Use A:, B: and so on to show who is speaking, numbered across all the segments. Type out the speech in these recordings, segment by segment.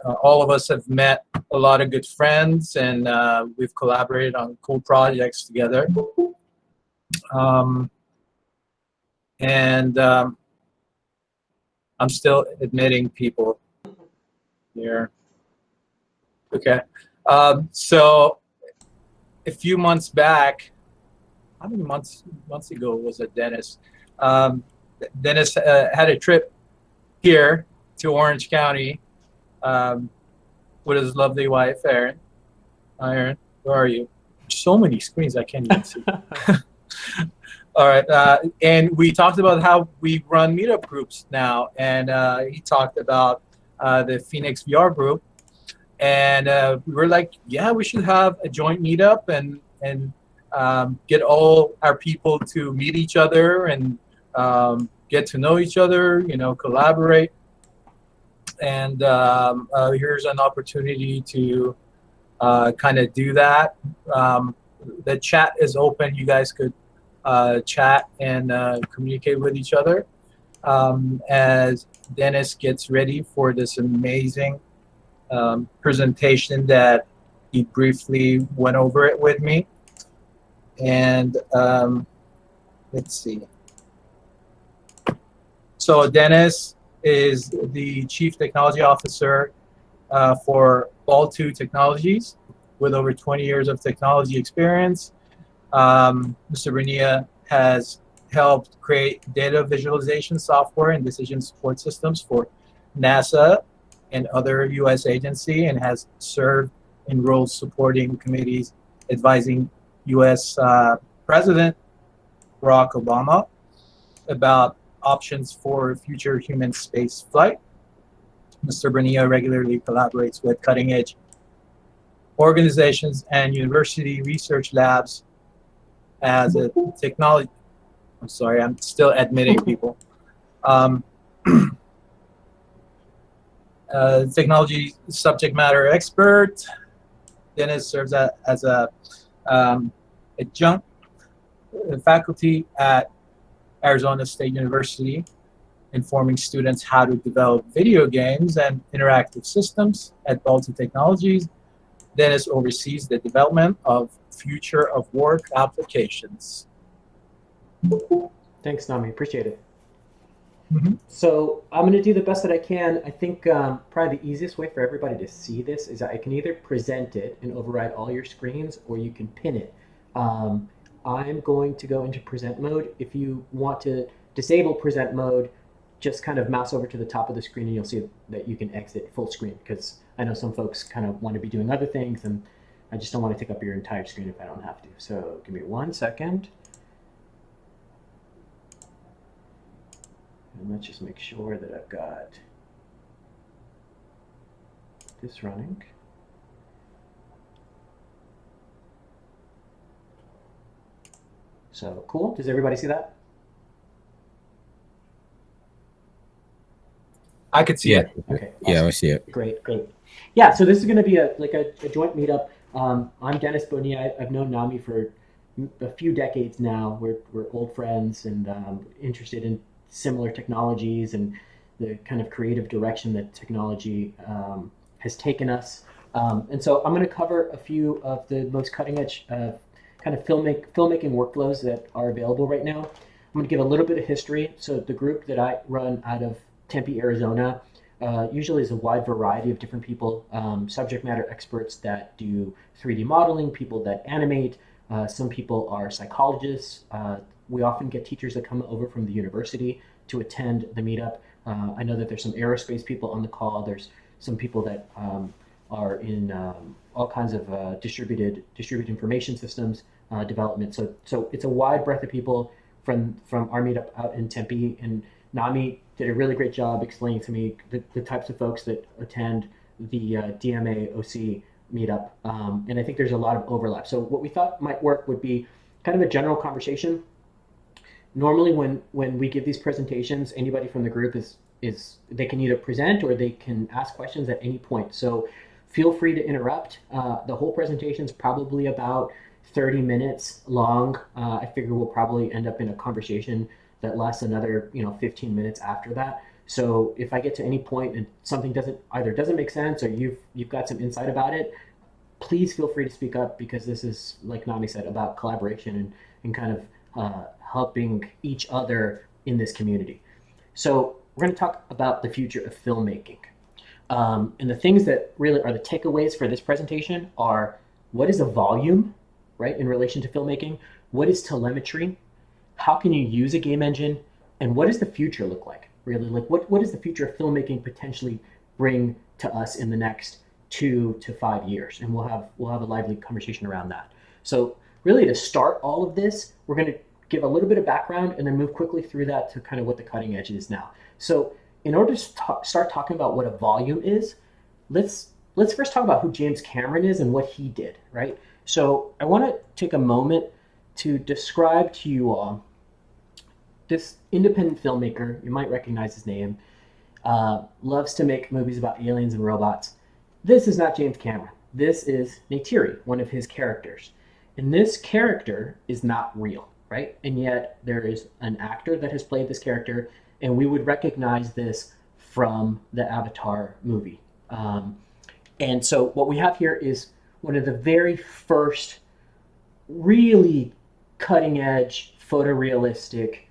A: all of us have met a lot of good friends, and we've collaborated on cool projects together. And I'm still admitting people here. Okay. So a few months back, how many months ago was it, Dennis? Dennis had a trip here to Orange County with his lovely wife, Erin. Hi, Erin. Where are you? So many screens I can't even see. All right. And we talked about how we run meetup groups now. And he talked about the Phoenix VR group. And we were like, yeah, we should have a joint meetup and get all our people to meet each other and get to know each other, you know, collaborate. And here's an opportunity to kind of do that. The chat is open. You guys could chat and communicate with each other as Dennis gets ready for this amazing presentation that he briefly went over it with me. And let's see. So Dennis is the Chief Technology Officer for All2 Technologies with over 20 years of technology experience. Mr. Bernia has helped create data visualization software and decision support systems for NASA and other U.S. agencies, and has served in roles supporting committees advising U.S. President Barack Obama about options for future human space flight. Mr. Bernia regularly collaborates with cutting-edge organizations and university research labs as a technology. I'm sorry, I'm still admitting people. Technology subject matter expert. Dennis serves as a adjunct faculty at Arizona State University, informing students how to develop video games and interactive systems at All2 Technologies. Dennis oversees the development of future of work applications.
B: Thanks, Nami. Appreciate it. So I'm going to do the best that I can. I think probably the easiest way for everybody to see this is I can either present it and override all your screens, or you can pin it. I'm going to go into present mode. If you want to disable present mode, just kind of mouse over to the top of the screen and you'll see that you can exit full screen, because I know some folks kind of want to be doing other things and I just don't want to take up your entire screen if I don't have to. So give me 1 second. And let's just make sure that I've got this running. So cool. Does everybody see that?
A: I could see it.
B: Okay. Awesome.
C: Yeah, I see it.
B: Great. Yeah, so this is going to be a joint meetup. I'm Dennis Bonilla. I've known Nami for a few decades now. We're old friends and interested in similar technologies and the kind of creative direction that technology has taken us. And so I'm going to cover a few of the most cutting edge kind of filmmaking workflows that are available right now. I'm going to give a little bit of history. So the group that I run out of Tempe, Arizona, usually is a wide variety of different people, subject matter experts that do 3D modeling, people that animate, some people are psychologists. We often get teachers that come over from the university to attend the meetup. I know that there's some aerospace people on the call. There's some people that are in all kinds of distributed information systems development. So it's a wide breadth of people from our meetup out in Tempe. And Nami did a really great job explaining to me the types of folks that attend the DMAOC meetup. And I think there's a lot of overlap. So what we thought might work would be kind of a general conversation. Normally when we give these presentations, anybody from the group is they can either present or they can ask questions at any point. So feel free to interrupt. The whole presentation is probably about 30 minutes long. I figure we'll probably end up in a conversation that lasts another 15 minutes after that. So if I get to any point and something doesn't make sense, or you've got some insight about it, please feel free to speak up, because this is, like Nami said, about collaboration and kind of helping each other in this community. So we're going to talk about the future of filmmaking. And the things that really are the takeaways for this presentation are: what is a volume, right, in relation to filmmaking? What is telemetry? How can you use a game engine? And what does the future look like? Really, like what does the future of filmmaking potentially bring to us in the next 2 to 5 years? And we'll have a lively conversation around that. So really, to start all of this, we're going to give a little bit of background and then move quickly through that to kind of what the cutting edge is now. So in order to start talking about what a volume is, let's first talk about who James Cameron is and what he did, right? So I want to take a moment to describe to you all this independent filmmaker. You might recognize his name. Loves to make movies about aliens and robots. This is not James Cameron. This is Neytiri, one of his characters. And this character is not real, right? And yet there is an actor that has played this character, and we would recognize this from the Avatar movie. And so what we have here is one of the very first really cutting edge photorealistic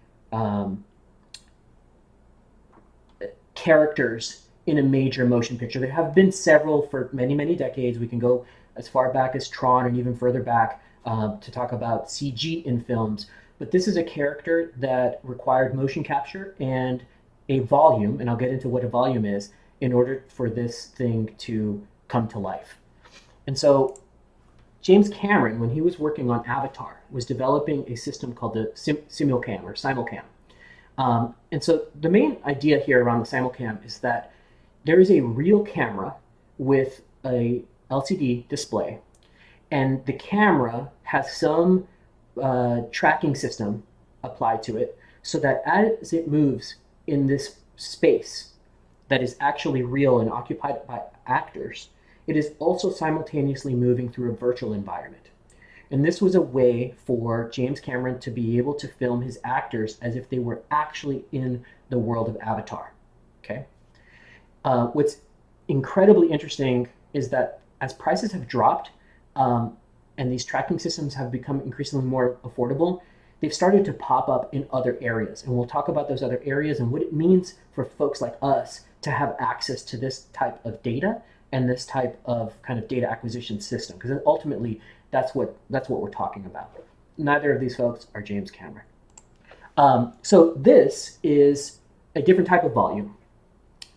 B: characters in a major motion picture. There have been several for many, many decades. We can go as far back as Tron and even further back to talk about CG in films. But this is a character that required motion capture and a volume, and I'll get into what a volume is, in order for this thing to come to life. And so James Cameron, when he was working on Avatar, was developing a system called the Simulcam or Simulcam. And so the main idea here around the Simulcam is that there is a real camera with a LCD display, and the camera has some tracking system applied to it, so that as it moves in this space that is actually real and occupied by actors, it is also simultaneously moving through a virtual environment. And this was a way for James Cameron to be able to film his actors as if they were actually in the world of Avatar. Okay. What's incredibly interesting is that as prices have dropped and these tracking systems have become increasingly more affordable, they've started to pop up in other areas. And we'll talk about those other areas and what it means for folks like us to have access to this type of data and this type of kind of data acquisition system, because ultimately that's what we're talking about. Neither of these folks are James Cameron. So this is a different type of volume,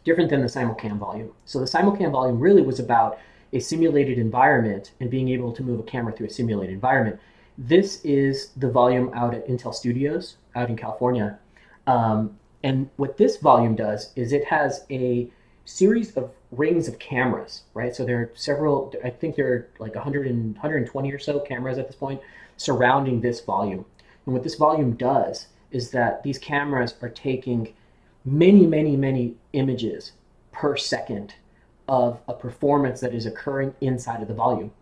B: different than the Simulcam volume. So the Simulcam volume really was about a simulated environment and being able to move a camera through a simulated environment. This is the volume out at Intel Studios out in California. And what this volume does is it has a series of rings of cameras, right? So there are several, I think there are like 120 or so cameras at this point surrounding this volume. And what this volume does is that these cameras are taking many, many, many images per second of a performance that is occurring inside of the volume.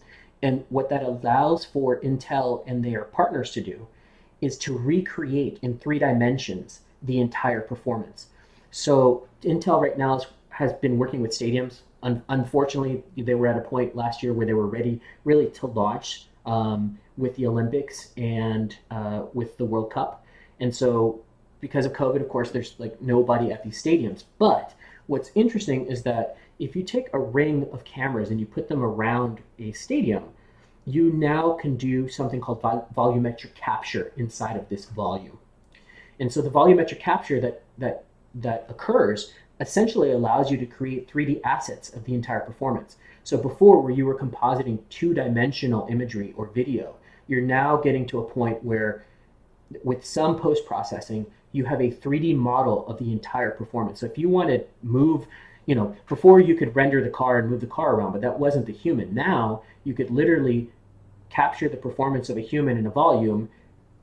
B: And what that allows for Intel and their partners to do is to recreate in 3 dimensions the entire performance. So Intel right now has been working with stadiums. Unfortunately, they were at a point last year where they were ready really to launch with the Olympics and with the World Cup. And so because of COVID, of course, there's like nobody at these stadiums. But what's interesting is that if you take a ring of cameras and you put them around a stadium, you now can do something called volumetric capture inside of this volume. And so the volumetric capture that occurs essentially allows you to create 3D assets of the entire performance. So before, where you were compositing 2-dimensional imagery or video, you're now getting to a point where with some post-processing, you have a 3D model of the entire performance. So if you want to move, before you could render the car and move the car around, but that wasn't the human. Now you could literally capture the performance of a human in a volume,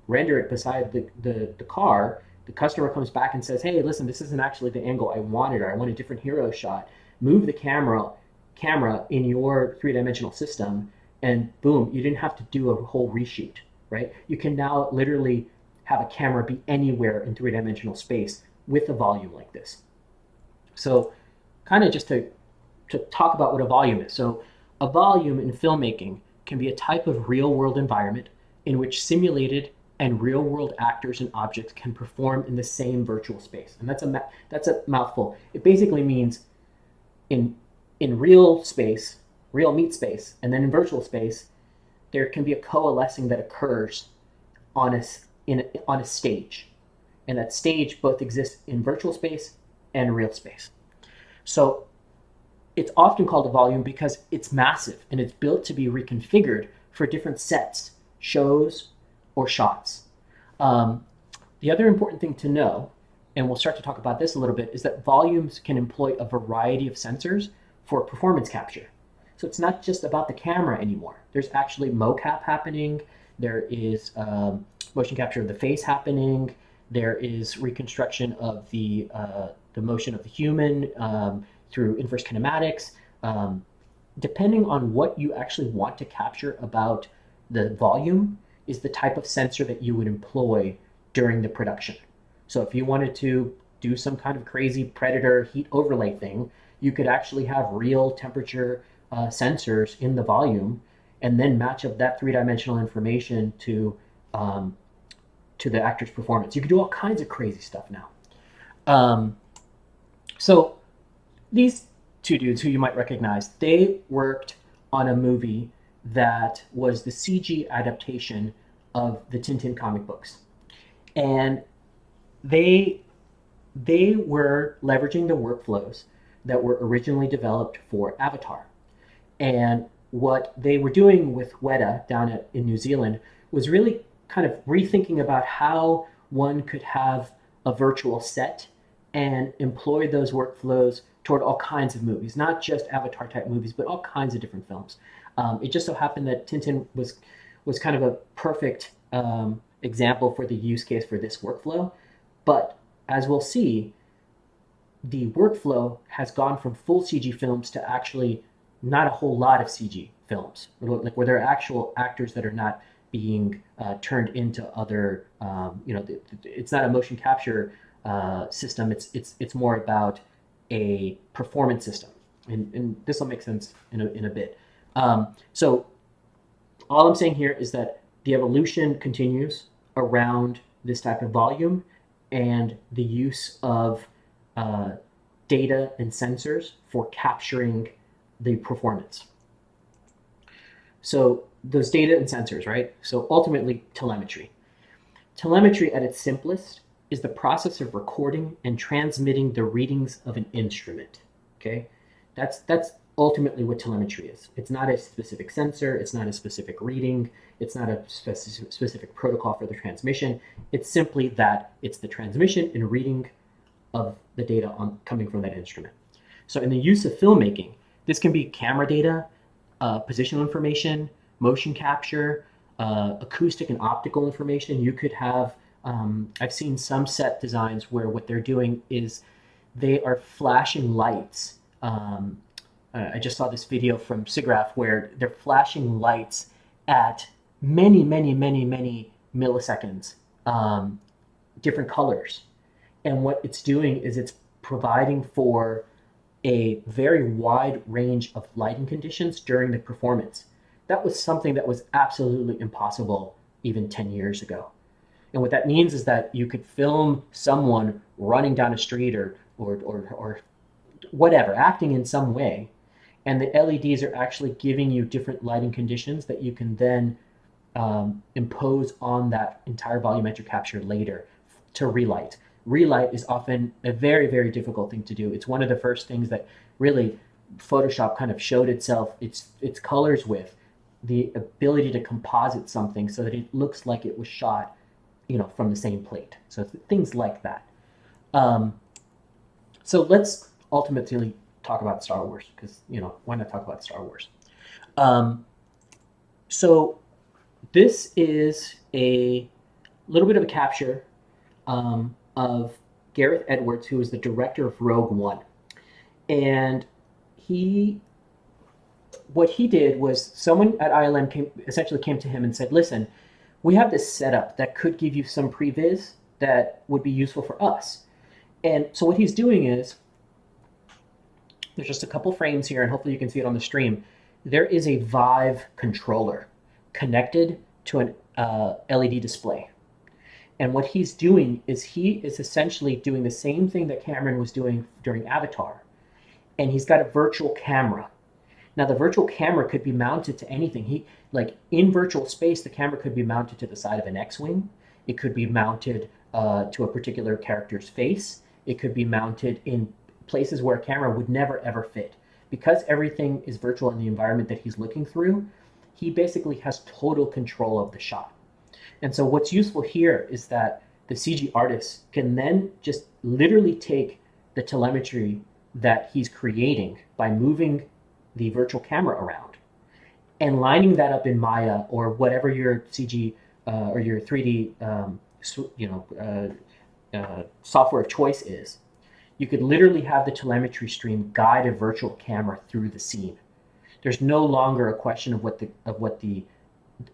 B: render it beside the car. The customer comes back and says, hey, listen, this isn't actually the angle I wanted, or I want a different hero shot. Move the camera in your 3-dimensional system, and boom, you didn't have to do a whole reshoot, right? You can now literally have a camera be anywhere in 3-dimensional space with a volume like this. So kind of just to talk about what a volume is. So a volume in filmmaking can be a type of real world environment in which simulated and real world actors and objects can perform in the same virtual space. And that's a mouthful. It basically means in real space, real meat space, and then in virtual space, there can be a coalescing that occurs on a stage. And that stage both exists in virtual space and real space. So it's often called a volume because it's massive and it's built to be reconfigured for different sets, shows, or shots. The other important thing to know, and we'll start to talk about this a little bit, is that volumes can employ a variety of sensors for performance capture. So it's not just about the camera anymore. There's actually mocap happening. There is motion capture of the face happening. There is reconstruction of the motion of the human through inverse kinematics. Depending on what you actually want to capture about the volume is the type of sensor that you would employ during the production. So if you wanted to do some kind of crazy predator heat overlay thing, you could actually have real temperature sensors in the volume and then match up that three-dimensional information to the actor's performance. You could do all kinds of crazy stuff now. So these two dudes who you might recognize, they worked on a movie that was the CG adaptation of the Tintin comic books. And they were leveraging the workflows that were originally developed for Avatar. And what they were doing with Weta down in New Zealand was really kind of rethinking about how one could have a virtual set and employ those workflows toward all kinds of movies, not just Avatar type movies, but all kinds of different films. It just so happened that Tintin was kind of a perfect example for the use case for this workflow. But as we'll see, the workflow has gone from full CG films to actually not a whole lot of CG films, like where there are actual actors that are not being turned into other, it's not a motion capture system. It's more about a performance system, and this will make sense in a bit. So all I'm saying here is that the evolution continues around this type of volume and the use of data and sensors for capturing the performance. So those data and sensors, right? So ultimately, telemetry. Telemetry at its simplest is the process of recording and transmitting the readings of an instrument. Okay, that's ultimately what telemetry is. It's not a specific sensor. It's not a specific reading. It's not a specific protocol for the transmission. It's simply that it's the transmission and reading of the data coming from that instrument. So in the use of filmmaking, this can be camera data, positional information, motion capture, acoustic and optical information. You could have, I've seen some set designs where what they're doing is they are flashing lights. I just saw this video from SIGGRAPH where they're flashing lights at many milliseconds, different colors. And what it's doing is it's providing for a very wide range of lighting conditions during the performance. That was something that was absolutely impossible even 10 years ago. And what that means is that you could film someone running down a street or whatever, acting in some way, and the LEDs are actually giving you different lighting conditions that you can then impose on that entire volumetric capture later to relight. Relight is often a very, very difficult thing to do. It's one of the first things that really Photoshop kind of showed itself its colors with, the ability to composite something so that it looks like it was shot, from the same plate. So things like that. So let's ultimately talk about Star Wars, because why not talk about Star Wars? So this is a little bit of a capture of Gareth Edwards, who is the director of Rogue One. And what he did was someone at ILM essentially came to him and said, listen, we have this setup that could give you some previs that would be useful for us. And so what he's doing is there's just a couple frames here, and hopefully you can see it on the stream. There is a Vive controller connected to an LED display. And what he's doing is he is essentially doing the same thing that Cameron was doing during Avatar. And he's got a virtual camera. Now the virtual camera could be mounted to anything. Like in virtual space, the camera could be mounted to the side of an X-wing. It could be mounted to a particular character's face. It could be mounted in places where a camera would never ever fit. Because everything is virtual in the environment that he's looking through, he basically has total control of the shot. And so what's useful here is that the CG artist can then just literally take the telemetry that he's creating by moving the virtual camera around and lining that up in Maya or whatever your CG or your 3D software of choice is. You could literally have the telemetry stream guide a virtual camera through the scene. There's no longer a question of what the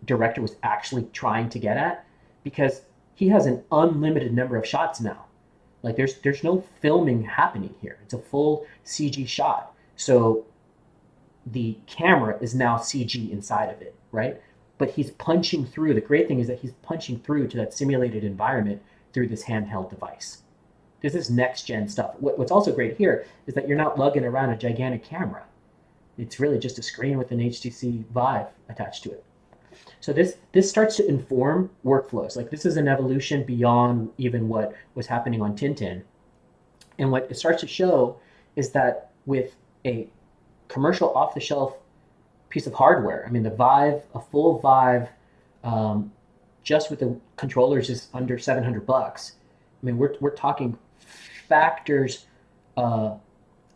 B: director was actually trying to get at, because he has an unlimited number of shots now. Like there's no filming happening here. It's a full CG shot. So the camera is now CG inside of it, right? But he's punching through. The great thing is that he's punching through to that simulated environment through this handheld device. This is next gen stuff. What's also great here is that you're not lugging around a gigantic camera. It's really just a screen with an HTC Vive attached to it. So this starts to inform workflows. Like this is an evolution beyond even what was happening on Tintin. And what it starts to show is that with a commercial off-the-shelf piece of hardware, I mean the Vive, a full Vive, just with the controllers is under $700. I mean we're talking factors of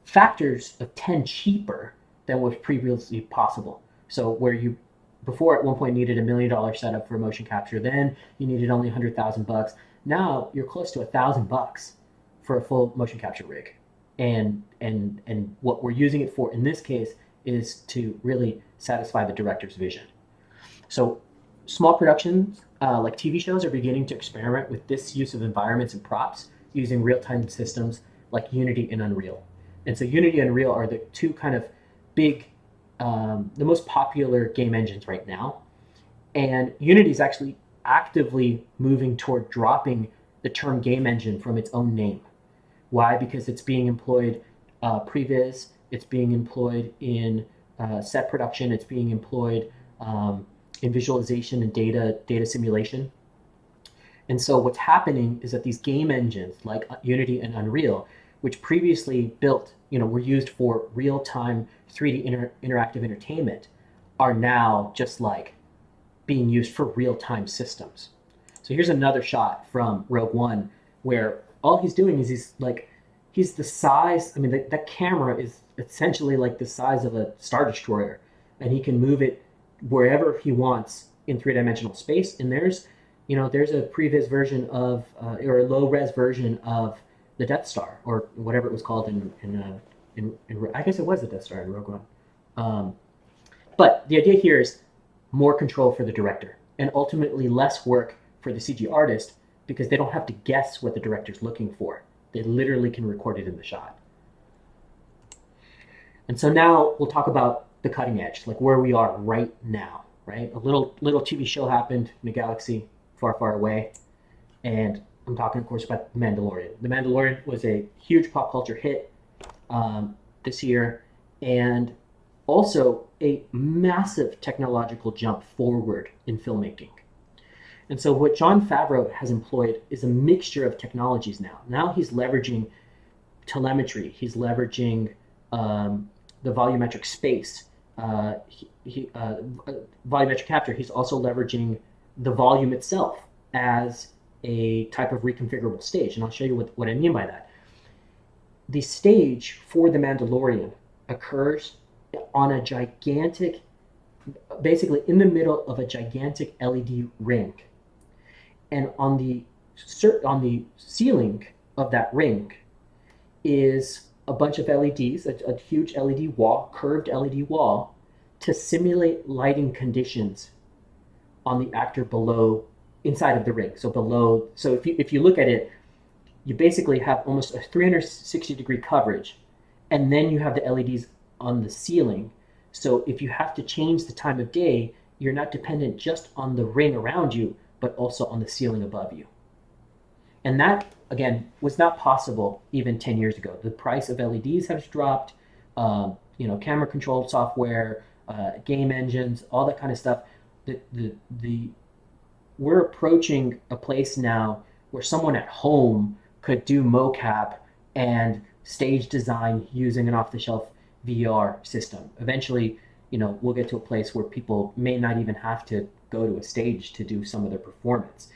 B: 10 cheaper than was previously possible. So where you before at one point needed $1 million setup for motion capture, then you needed only $100,000. Now you're close to $1,000 for a full motion capture rig. And what we're using it for in this case is to really satisfy the director's vision. So small productions like TV shows are beginning to experiment with this use of environments and props using real-time systems like Unity and Unreal. And so Unity and Unreal are the two kind of big the most popular game engines right now. And Unity is actually actively moving toward dropping the term game engine from its own name. Why? Because it's being employed previs, it's being employed in set production, it's being employed in visualization and data simulation. And so what's happening is that these game engines like Unity and Unreal, which previously were used for real-time 3D interactive entertainment, are now just like being used for real-time systems. So here's another shot from Rogue One where all he's doing is he's the size, I mean, that camera is essentially like the size of a Star Destroyer, and he can move it wherever he wants in three-dimensional space. And there's a previs version of, or a low-res version of the Death Star, or whatever it was called in I guess it was the Death Star in Rogue One. But the idea here is more control for the director, and ultimately less work for the CG artist, because they don't have to guess what the director's looking for. They literally can record it in the shot. And so now we'll talk about the cutting edge, like where we are right now, right? A little TV show happened in a galaxy far, far away, and I'm talking, of course, about The Mandalorian. The Mandalorian was a huge pop culture hit this year, and also a massive technological jump forward in filmmaking. And so what Jon Favreau has employed is a mixture of technologies now. Now he's leveraging telemetry. He's leveraging the volumetric space, volumetric capture. He's also leveraging the volume itself as a type of reconfigurable stage. And I'll show you what I mean by that. The stage for The Mandalorian occurs on a gigantic, basically in the middle of a gigantic LED ring. And on the ceiling of that ring is a bunch of LEDs, a huge LED wall, curved LED wall, to simulate lighting conditions on the actor below, inside of the ring. So below, if you look at it, you basically have almost a 360 degree coverage, And then you have the LEDs on the ceiling. So if you have to change the time of day, you're not dependent just on the ring around you, but also on the ceiling above you. And that, again, was not possible even 10 years ago. The price of LEDs has dropped, camera controlled software, game engines, all that kind of stuff. We're approaching a place now where someone at home could do mocap and stage design using an off-the-shelf VR system. Eventually, we'll get to a place where people may not even have to go to a stage to do some of their performance.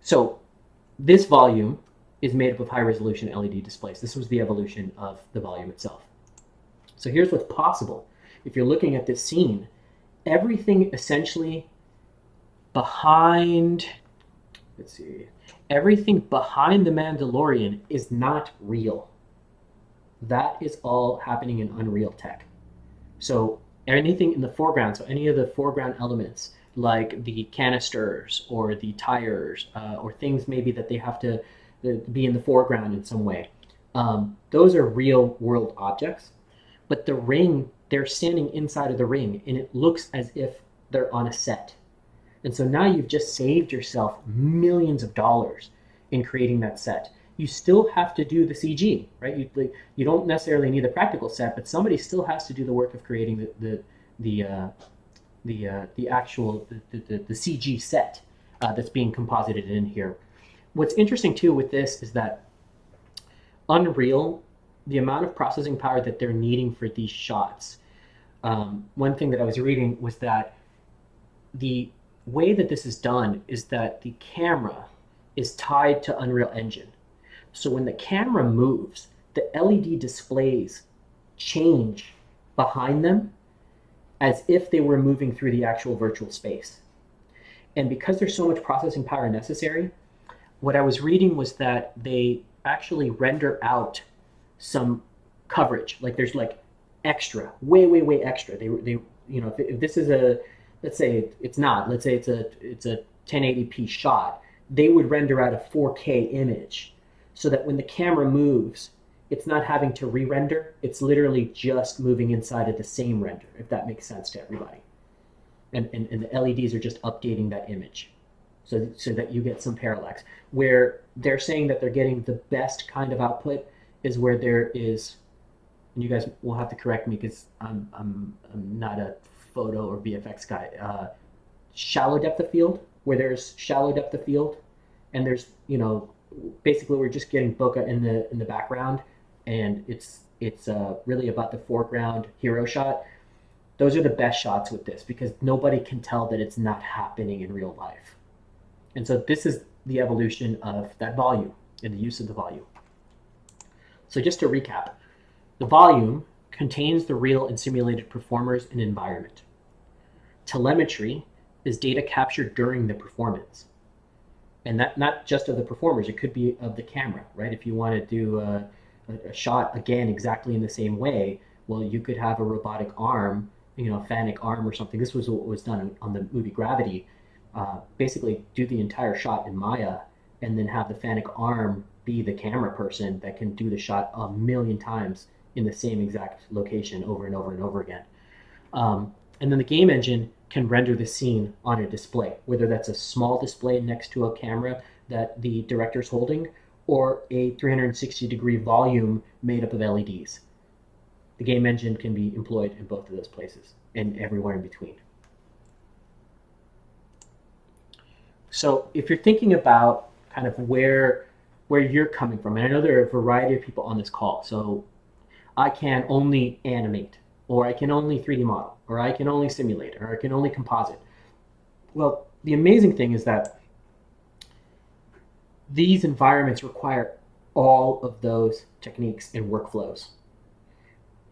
B: So this volume is made up of high-resolution LED displays. This was the evolution of the volume itself. So here's what's possible. If you're looking at this scene, everything essentially everything behind the Mandalorian is not real. That is all happening in Unreal Tech. So anything in the foreground, so any of the foreground elements, like the canisters or the tires, or things maybe that they have to be in the foreground in some way, those are real world objects. But the ring, they're standing inside of the ring, and it looks as if they're on a set. And so now you've just saved yourself millions of dollars in creating that set. You still have to do the CG, right? You don't necessarily need a practical set, but somebody still has to do the work of creating the actual CG set that's being composited in here. What's interesting too with this is that Unreal, the amount of processing power that they're needing for these shots. One thing that I was reading was that the way that this is done is that the camera is tied to Unreal Engine. So when the camera moves, the LED displays change behind them as if they were moving through the actual virtual space. And because there's so much processing power necessary, what I was reading was that they actually render out some coverage. Like there's like extra, way extra. They if this is a, let's say it's a 1080p shot, they would render out a 4K image so that when the camera moves, it's not having to re-render. It's literally just moving inside of the same render, if that makes sense to everybody. And the LEDs are just updating that image so that you get some parallax. Where they're saying that they're getting the best kind of output is where there is, and you guys will have to correct me because I'm not a photo or VFX guy, shallow depth of field, where there's shallow depth of field, and there's, basically we're just getting bokeh in the background, and it's really about the foreground hero shot. Those are the best shots with this because nobody can tell that it's not happening in real life. And so this is the evolution of that volume and the use of the volume. So just to recap, the volume contains the real and simulated performers and environment. Telemetry is data captured during the performance. And that not just of the performers, it could be of the camera, right? If you want to do a shot, again, exactly in the same way, well, you could have a robotic arm, Fanic arm or something. This was what was done on the movie Gravity. Basically do the entire shot in Maya and then have the Fanic arm be the camera person that can do the shot a million times in the same exact location over and over and over again. And then the game engine can render the scene on a display, whether that's a small display next to a camera that the director's holding or a 360-degree volume made up of LEDs. The game engine can be employed in both of those places and everywhere in between. So if you're thinking about kind of where you're coming from, and I know there are a variety of people on this call, so I can only animate, or I can only 3D model, or I can only simulate, or I can only composite. Well, the amazing thing is that these environments require all of those techniques and workflows.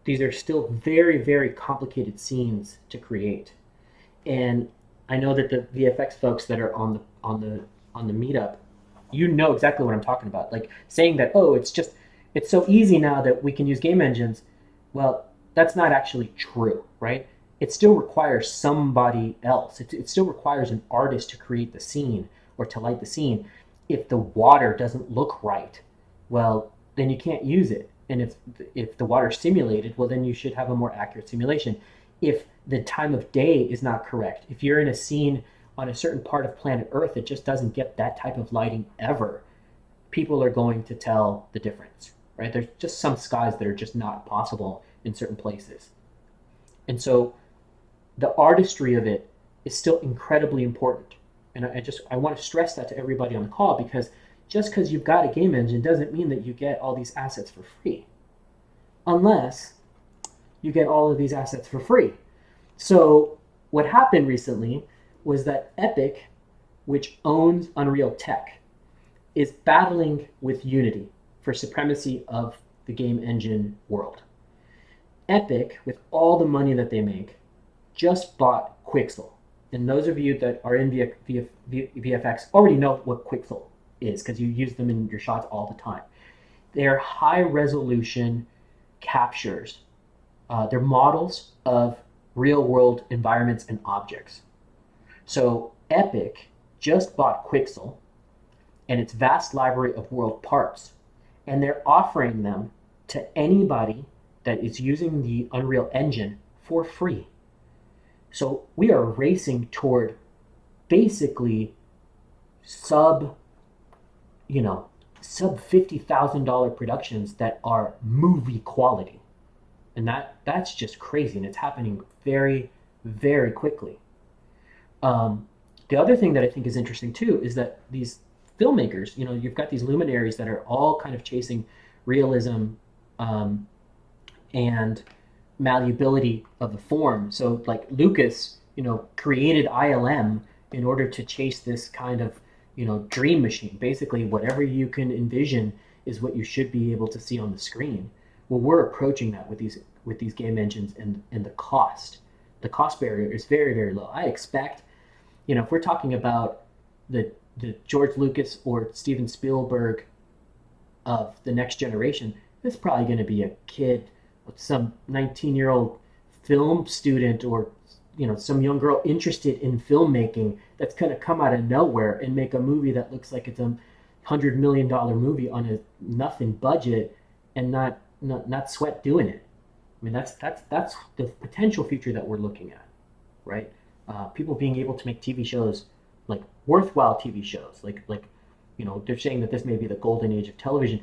B: These are still very, very complicated scenes to create. And I know that the VFX folks that are on the meetup, exactly what I'm talking about. Like saying that, oh, it's so easy now that we can use game engines. Well, that's not actually true, right? It still requires somebody else. It still requires an artist to create the scene or to light the scene. If the water doesn't look right, well, then you can't use it. And if the water is simulated, well, then you should have a more accurate simulation. If the time of day is not correct, if you're in a scene on a certain part of planet Earth that just doesn't get that type of lighting ever, people are going to tell the difference, right? There's just some skies that are just not possible in certain places. And so the artistry of it is still incredibly important. And I want to stress that to everybody on the call, because just because you've got a game engine doesn't mean that you get all these assets for free, unless you get all of these assets for free. So what happened recently was that Epic, which owns Unreal Tech, is battling with Unity for supremacy of the game engine world. Epic, with all the money that they make, just bought Quixel. And those of you that are in VFX already know what Quixel is, because you use them in your shots all the time. They're high resolution captures. They're models of real world environments and objects. So Epic just bought Quixel and its vast library of world parts, and they're offering them to anybody that is using the Unreal Engine for free. So we are racing toward basically sub $50,000 productions that are movie quality. And that's just crazy, and it's happening very, very quickly. The other thing that I think is interesting too is that these filmmakers, you've got these luminaries that are all kind of chasing realism and malleability of the form. So like Lucas, created ILM in order to chase this kind of, dream machine. Basically, whatever you can envision is what you should be able to see on the screen. Well, we're approaching that with these game engines, and the cost barrier is very, very low. I expect, if we're talking about the George Lucas or Steven Spielberg of the next generation, it's probably going to be a kid, some 19-year-old film student, or some young girl interested in filmmaking that's going to come out of nowhere and make a movie that looks like it's $100 million movie on a nothing budget, and not sweat doing it. I mean, that's the potential future that we're looking at, right? People being able to make TV shows, like worthwhile TV shows, like they're saying that this may be the golden age of television.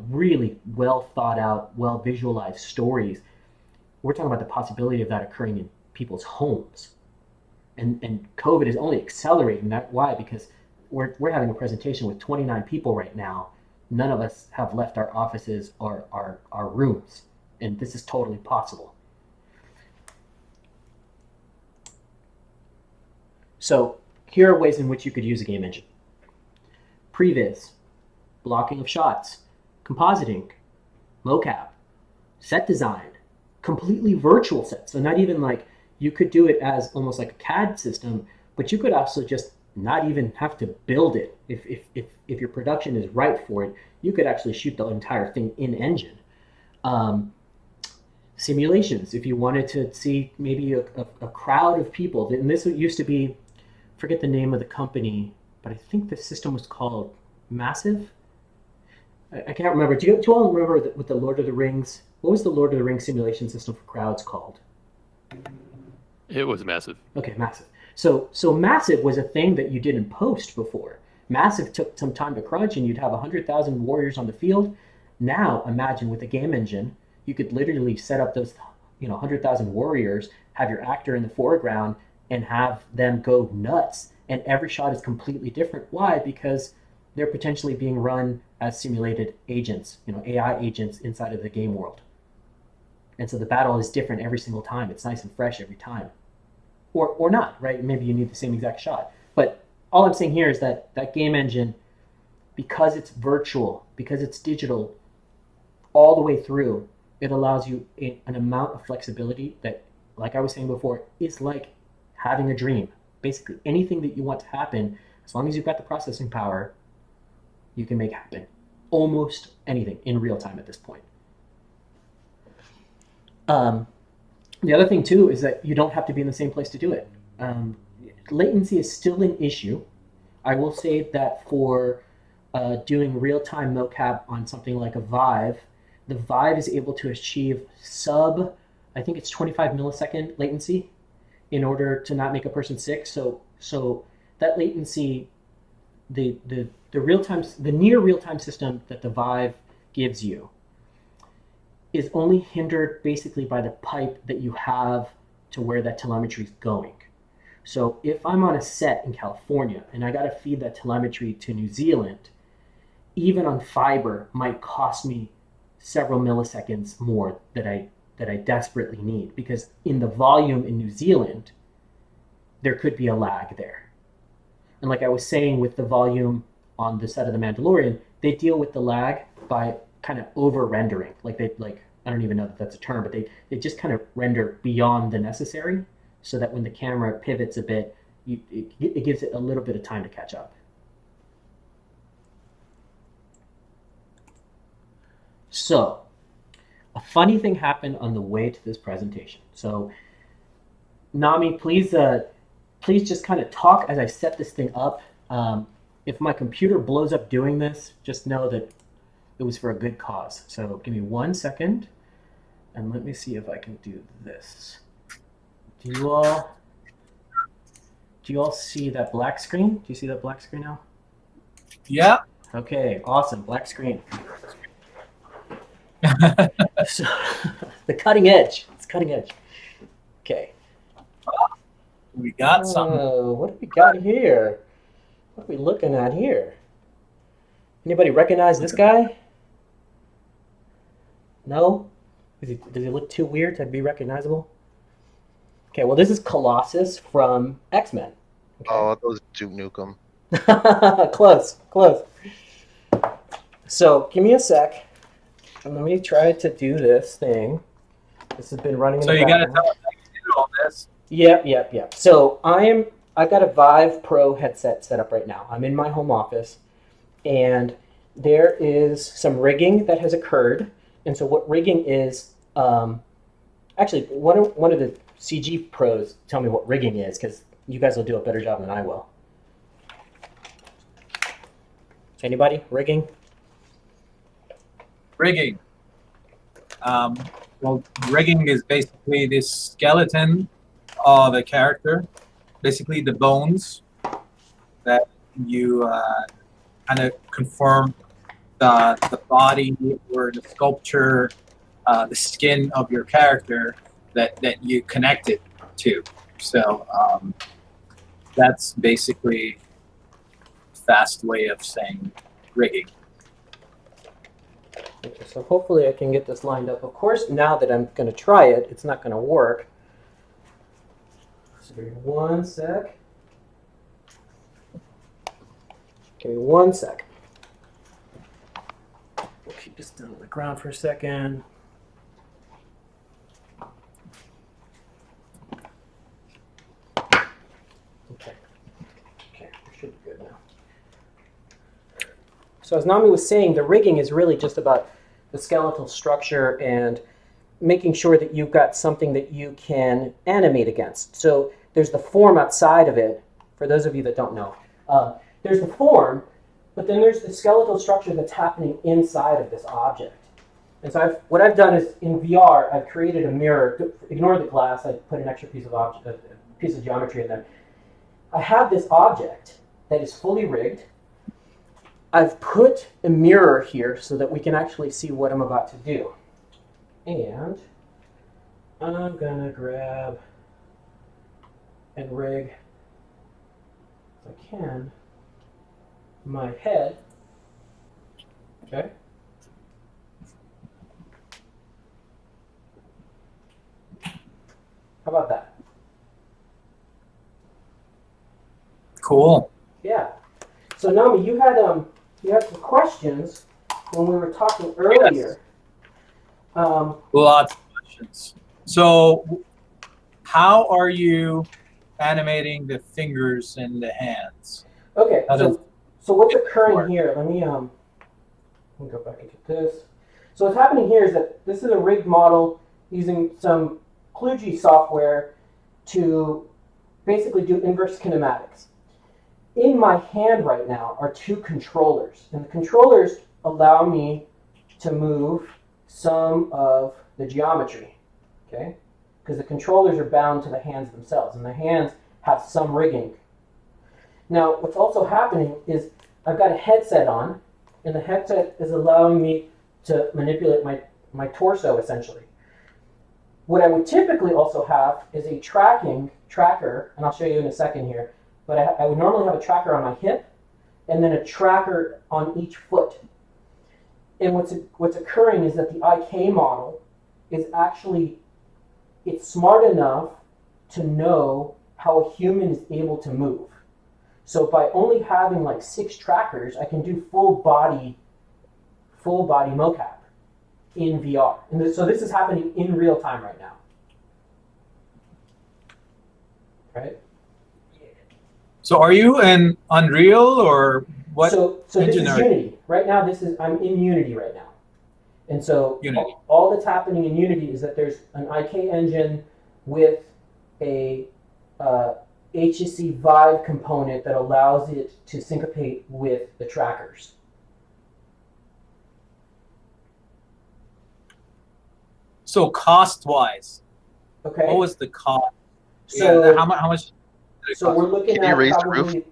B: Really well thought out, well visualized stories. We're talking about the possibility of that occurring in people's homes, and COVID is only accelerating that. Why? Because we're having a presentation with 29 people right now. None of us have left our offices or our rooms, and this is totally possible. So here are ways in which you could use a game engine: previs, blocking of shots, compositing, mocap, set design, completely virtual sets. So not even like, you could do it as almost like a CAD system, but you could also just not even have to build it. If your production is right for it, you could actually shoot the entire thing in engine. Simulations, if you wanted to see maybe a crowd of people, and this used to be, forget the name of the company, but I think the system was called Massive. I can't remember. Do you all remember with the Lord of the Rings? What was the Lord of the Rings simulation system for crowds called?
C: It was Massive.
B: Okay, Massive. So Massive was a thing that you did in post before. Massive took some time to crunch, and you'd have 100,000 warriors on the field. Now imagine with a game engine, you could literally set up those 100,000 warriors, have your actor in the foreground, and have them go nuts. And every shot is completely different. Why? Because they're potentially being run as simulated agents, AI agents inside of the game world. And so the battle is different every single time. It's nice and fresh every time. Or not, right? Maybe you need the same exact shot. But all I'm saying here is that game engine, because it's virtual, because it's digital all the way through, it allows you an amount of flexibility that, like I was saying before, is like having a dream. Basically, anything that you want to happen, as long as you've got the processing power, you can make happen. Almost anything in real time at this point. The other thing too is that you don't have to be in the same place to do it. Latency is still an issue. I will say that for doing real-time mocap on something like a Vive, the Vive is able to achieve I think it's 25 millisecond latency in order to not make a person sick. So that latency, the near real time system that the Vive gives you is only hindered basically by the pipe that you have to where that telemetry is going. So if I'm on a set in California and I got to feed that telemetry to New Zealand, even on fiber might cost me several milliseconds more that I desperately need, because in the volume in New Zealand, there could be a lag there. And like I was saying with the volume on the set of The Mandalorian, they deal with the lag by kind of over rendering. I don't even know if that's a term, but they just kind of render beyond the necessary, so that when the camera pivots a bit, it gives it a little bit of time to catch up. So, a funny thing happened on the way to this presentation. So, Nami, please just kind of talk as I set this thing up. If my computer blows up doing this, just know that it was for a good cause. So give me 1 second, and let me see if I can do this. Do you all see that black screen? Do you see that black screen now?
A: Yeah.
B: Okay, awesome, black screen. So, the cutting edge. It's cutting edge. Okay.
A: We got something.
B: What do we got here? What are we looking at here? Anybody recognize this guy? No? Does he look too weird to be recognizable? Okay, well, this is Colossus from X-Men. Okay.
D: Oh, those Duke Nukem.
B: Close. So, give me a sec. And let me try to do this thing. This has been running in the background.
A: So you got to tell us how you do all this.
B: Yep. So I've got a Vive Pro headset set up right now. I'm in my home office, and there is some rigging that has occurred. And so what rigging is, actually, one of the CG pros tell me what rigging is, because you guys will do a better job than I will. Anybody? Rigging?
A: Rigging. Well, rigging is basically this skeleton of a character, basically the bones that you kind of confirm the body or the sculpture, the skin of your character that you connect it to. So that's basically a fast way of saying rigging.
B: Okay, so hopefully I can get this lined up. Of course, now that I'm going to try it, it's not going to work. So give me 1 sec. Give me 1 sec. We'll keep this down on the ground for a second. Okay, we should be good now. So as Nami was saying, the rigging is really just about the skeletal structure and making sure that you've got something that you can animate against. So there's the form outside of it. For those of you that don't know, there's the form, but then there's the skeletal structure that's happening inside of this object. And so what I've done is in VR, I've created a mirror. Ignore the glass. I put an extra piece of geometry in there. I have this object that is fully rigged. I've put a mirror here so that we can actually see what I'm about to do. And I'm gonna grab and rig, if I can, my head. Okay. How about that?
A: Cool.
B: Yeah. So Nami, you had some questions when we were talking earlier.
A: Yes. Lots of questions. So how are you animating the fingers and the hands?
B: Okay, so what's occurring
A: work?
B: here? Let me go back and get this. So what's happening here is that this is a rigged model using some Kludgy software to basically do inverse kinematics. In my hand right now are two controllers, and the controllers allow me to move some of the geometry, okay? Because the controllers are bound to the hands themselves, and the hands have some rigging. Now, what's also happening is I've got a headset on, and the headset is allowing me to manipulate my torso, essentially. What I would typically also have is a tracker, and I'll show you in a second here, but I would normally have a tracker on my hip, and then a tracker on each foot. And what's occurring is that the IK model is actually, it's smart enough to know how a human is able to move. So by only having like 6 trackers, I can do full body mocap in VR. And so this is happening in real time right now. Right?
A: So are you in Unreal or what?
B: So this is
A: engine are-
B: Unity. Right now, I'm in Unity right now. And so
A: Unity.
B: all that's happening in Unity is that there's an IK engine with a HSC Vive component that allows it to syncopate with the trackers.
A: So cost-wise,
B: Okay.
A: what was the cost?
B: So
A: Yeah, how much? Did it
B: So
A: cost?
B: we're looking
D: Can you
B: at
D: raise the
B: probably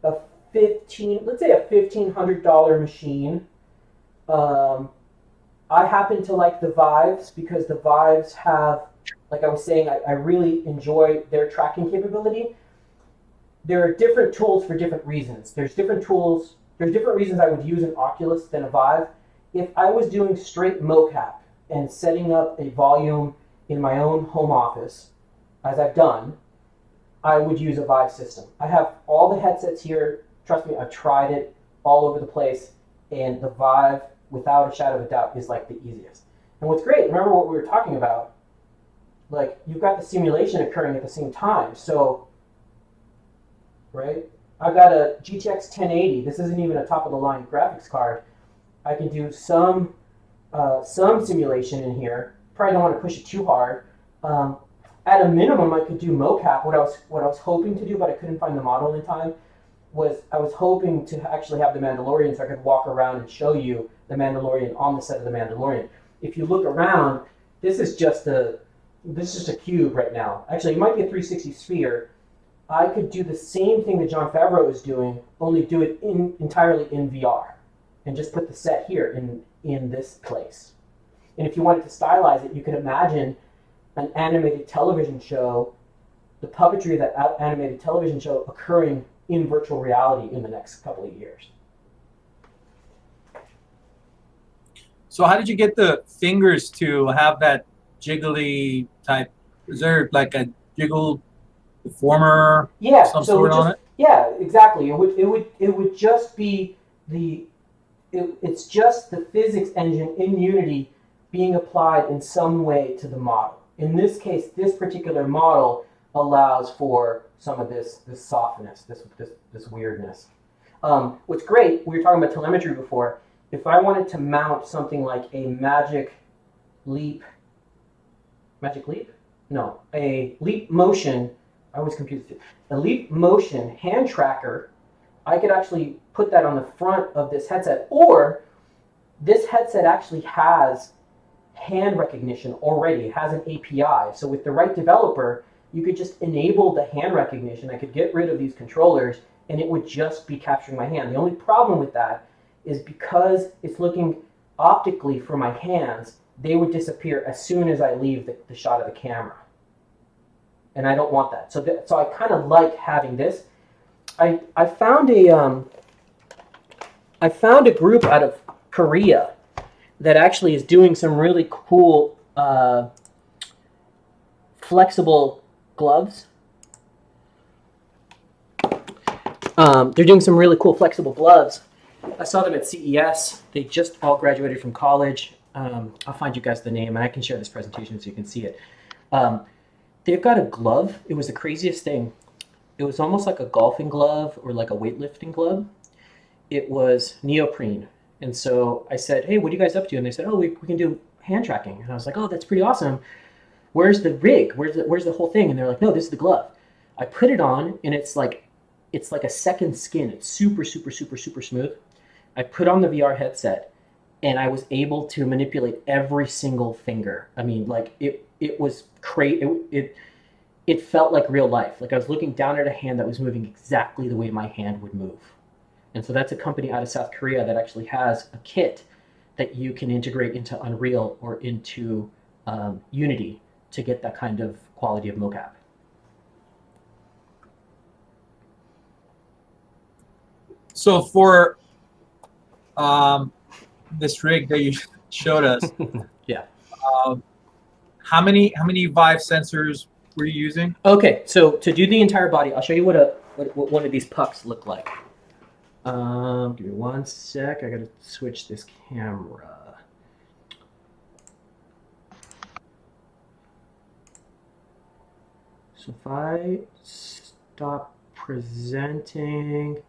B: a let's say a $1,500 machine. I happen to like the Vives because the Vives have, like I was saying, I really enjoy their tracking capability. There are different tools for different reasons. There's different reasons I would use an Oculus than a Vive. If I was doing straight mocap and setting up a volume in my own home office, as I've done, I would use a Vive system. I have all the headsets here. Trust me, I've tried it all over the place, and the Vive, without a shadow of a doubt, is like the easiest. And what's great, remember what we were talking about, like you've got the simulation occurring at the same time. So, right, I've got a GTX 1080. This isn't even a top of the line graphics card. I can do some simulation in here. Probably don't want to push it too hard. At a minimum, I could do mocap. What I was hoping to do, but I couldn't find the model in time, was I was hoping to actually have the Mandalorian so I could walk around and show you the Mandalorian on the set of the Mandalorian. If you look around, this is just a cube right now. Actually, it might be a 360 sphere. I could do the same thing that Jon Favreau is doing, only do it entirely in VR, and just put the set here in this place. And if you wanted to stylize it, you could imagine an animated television show, the puppetry of that animated television show occurring in virtual reality in the next couple of years.
A: So how did you get the fingers to have that jiggly type? Is there like a jiggle deformer?
B: Yeah,
A: Some
B: so
A: sort on it?
B: yeah, exactly. It would just be it's just the physics engine in Unity being applied in some way to the model. In this case, this particular model allows for some of this softness, this weirdness. What's great, we were talking about telemetry before. If I wanted to mount something like a a Leap Motion, I was confused. A Leap Motion hand tracker, I could actually put that on the front of this headset, or this headset actually has hand recognition already. It has an API. So with the right developer, you could just enable the hand recognition. I could get rid of these controllers and it would just be capturing my hand. The only problem with that is because it's looking optically for my hands, they would disappear as soon as I leave the shot of the camera. And I don't want that. So I kind of like having this. I found a group out of Korea that actually is doing some really cool flexible gloves. They're doing some really cool flexible gloves. I saw them at CES. They just all graduated from college. I'll find you guys the name, and I can share this presentation so you can see it. They've got a glove. It was the craziest thing. It was almost like a golfing glove or like a weightlifting glove. It was neoprene. And so I said, hey, what are you guys up to? And they said, oh, we can do hand tracking. And I was like, oh, that's pretty awesome. Where's the rig? Where's the whole thing? And they're like, no, this is the glove. I put it on, and it's like a second skin. It's super, super, super, super smooth. I put on the VR headset, and I was able to manipulate every single finger. I mean, like it was crazy. It felt like real life. Like I was looking down at a hand that was moving exactly the way my hand would move. And so that's a company out of South Korea that actually has a kit that you can integrate into Unreal or into Unity to get that kind of quality of mocap.
A: So for this rig that you showed us,
B: Yeah.
A: how many Vive sensors were you using?
B: Okay, so to do the entire body, I'll show you what one of these pucks look like. Give me one sec. I gotta switch this camera. So if I stop presenting,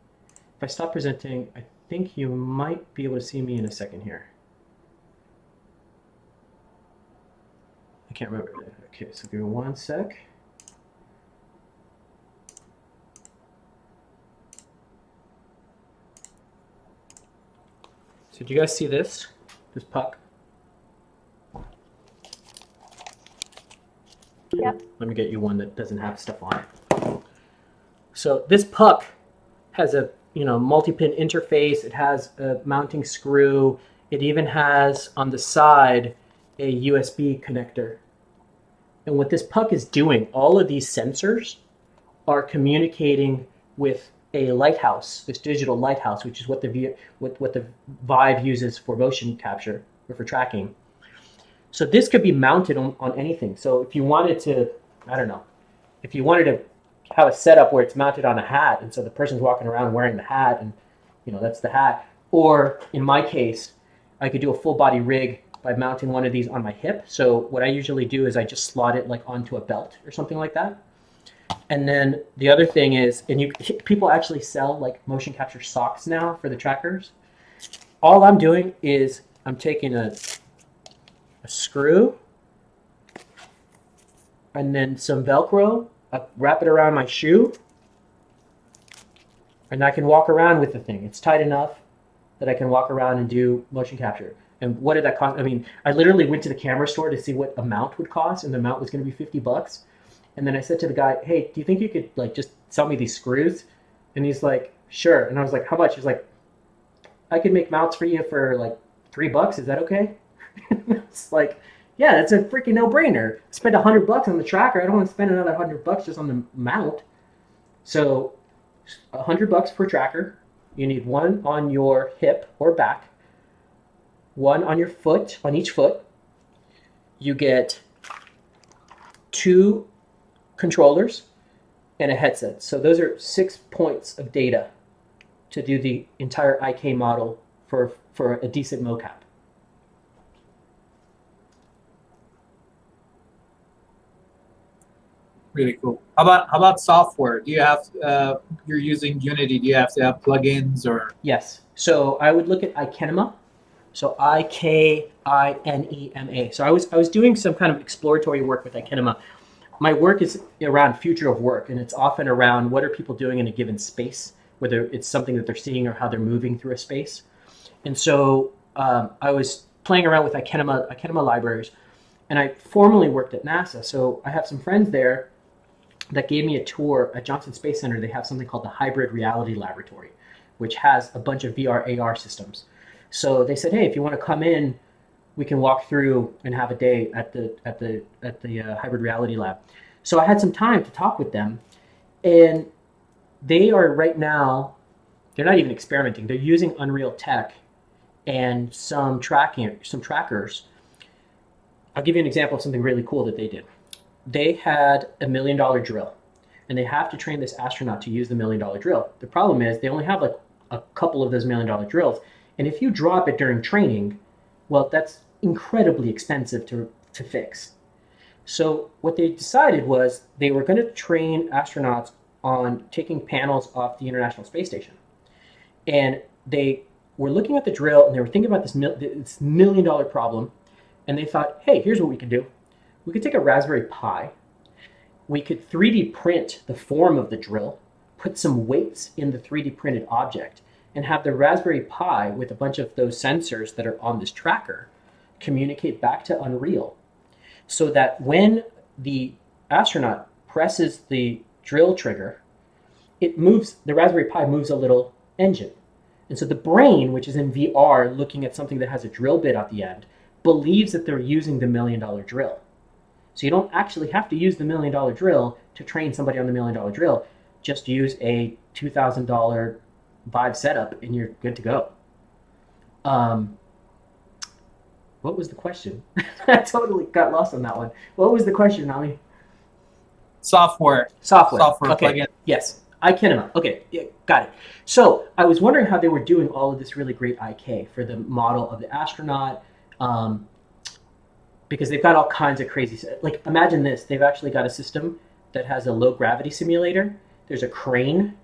B: I think you might be able to see me in a second here. I can't remember. Okay, so give me one sec. So do you guys see this puck?
D: Yep.
B: Let me get you one that doesn't have stuff on it. So this puck has a multi-pin interface. It has a mounting screw. It even has on the side a USB connector. And what this puck is doing, all of these sensors are communicating with a lighthouse, this digital lighthouse, which is what the Vive uses for motion capture or for tracking. So this could be mounted on anything. So if you wanted to, I don't know, if you wanted to have a setup where it's mounted on a hat, and so the person's walking around wearing the hat, and that's the hat. Or in my case, I could do a full body rig by mounting one of these on my hip. So what I usually do is I just slot it like onto a belt or something like that. And then the other thing is, people actually sell like motion capture socks now for the trackers. All I'm doing is I'm taking a screw and then some Velcro. I wrap it around my shoe, and I can walk around with the thing. It's tight enough that I can walk around and do motion capture. And what did that cost? I mean, I literally went to the camera store to see what a mount would cost, and the mount was going to be $50. And then I said to the guy, "Hey, do you think you could like just sell me these screws?" And he's like, "Sure." And I was like, "How much?" He's like, "I could make mounts for you for like $3. Is that okay?" It's like, yeah, that's a freaking no-brainer. Spend $100 on the tracker. I don't want to spend another $100 just on the mount. So, $100 per tracker. You need one on your hip or back, one on your foot, on each foot. You get 2 controllers and a headset. So those are 6 points of data to do the entire IK model for a decent mocap.
A: Really cool. How about software? Do you have you're using Unity? Do you have to have plugins or?
B: Yes. So I would look at Ikenema. So Ikinema. So I was doing some kind of exploratory work with Ikenema. My work is around future of work, and it's often around what are people doing in a given space, whether it's something that they're seeing or how they're moving through a space. And so I was playing around with Ikenema libraries, and I formerly worked at NASA. So I have some friends there that gave me a tour at Johnson Space Center. They have something called the Hybrid Reality Laboratory, which has a bunch of VR AR systems. So they said, "Hey, if you want to come in, we can walk through and have a day at the Hybrid Reality Lab." So I had some time to talk with them, and they are right now, they're not even experimenting. They're using Unreal Tech and some trackers. I'll give you an example of something really cool that they did. They had $1 million drill, and they have to train this astronaut to use the $1 million drill. The problem is they only have like a couple of those $1 million drills, and if you drop it during training, well, that's incredibly expensive to fix. So what they decided was they were going to train astronauts on taking panels off the International Space Station, and they were looking at the drill, and they were thinking about this $1 million problem, and they thought, "Hey, here's what we could do. We could take a Raspberry Pi, we could 3D print the form of the drill, put some weights in the 3D printed object, and have the Raspberry Pi with a bunch of those sensors that are on this tracker communicate back to Unreal, so that when the astronaut presses the drill trigger, it moves, the Raspberry Pi moves a little engine. And so the brain, which is in VR looking at something that has a drill bit at the end, believes that they're using the $1 million drill. So you don't actually have to use the $1 million drill to train somebody on the $1 million drill. Just use a $2,000 Vive setup and you're good to go. What was the question? I totally got lost on that one. What was the question, Nami?
A: Software.
B: Software.
A: Okay.
B: Plugin. Yes. iKinema. Okay. Yeah, got it. So I was wondering how they were doing all of this really great IK for the model of the astronaut, because they've got all kinds of crazy, like imagine this, they've actually got a system that has a low gravity simulator. There's a crane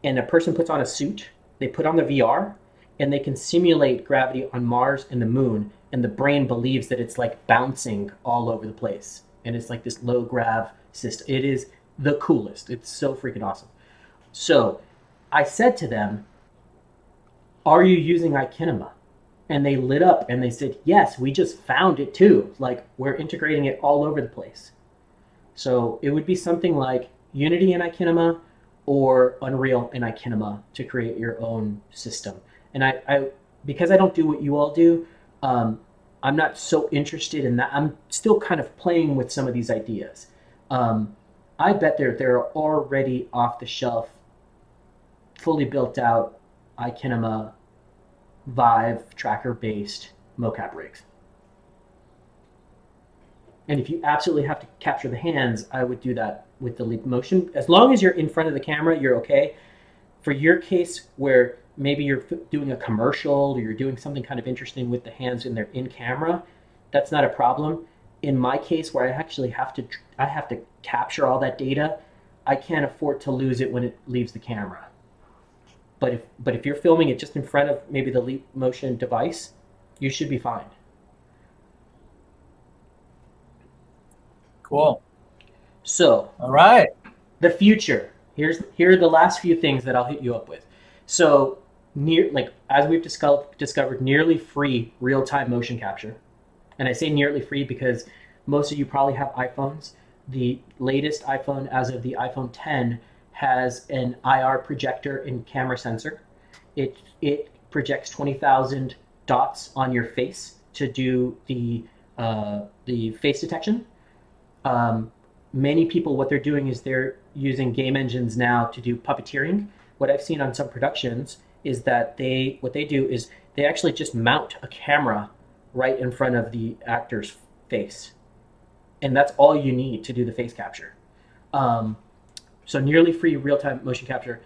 B: and a person puts on a suit. They put on the VR and they can simulate gravity on Mars and the moon. And the brain believes that it's like bouncing all over the place. And it's like this low grav system. It is the coolest. It's so freaking awesome. So I said to them, are you using iKinema? And they lit up and they said, yes, we just found it too. Like we're integrating it all over the place. So it would be something like Unity and iKinema or Unreal and iKinema to create your own system. And I because I don't do what you all do, I'm not so interested in that. I'm still kind of playing with some of these ideas. I bet there are already off the shelf, fully built out iKinema Vive tracker based mocap rigs. And if you absolutely have to capture the hands, I would do that with the leap motion. As long as you're in front of the camera, you're okay. For your case where maybe you're doing a commercial or you're doing something kind of interesting with the hands and they're in camera, that's not a problem. In my case where I actually have to capture all that data, I can't afford to lose it when it leaves the camera. But if you're filming it just in front of maybe the leap motion device, you should be fine.
A: Cool.
B: So,
A: all right.
B: The future. Here are the last few things that I'll hit you up with. So, as we've discovered, nearly free real-time motion capture. And I say nearly free because most of you probably have iPhones. The latest iPhone, as of the iPhone 10, has an IR projector and camera sensor. It projects 20,000 dots on your face to do the face detection. Many people, what they're doing is they're using game engines now to do puppeteering. What I've seen on some productions is that what they do is they actually just mount a camera right in front of the actor's face. And that's all you need to do the face capture. So nearly free real-time motion capture.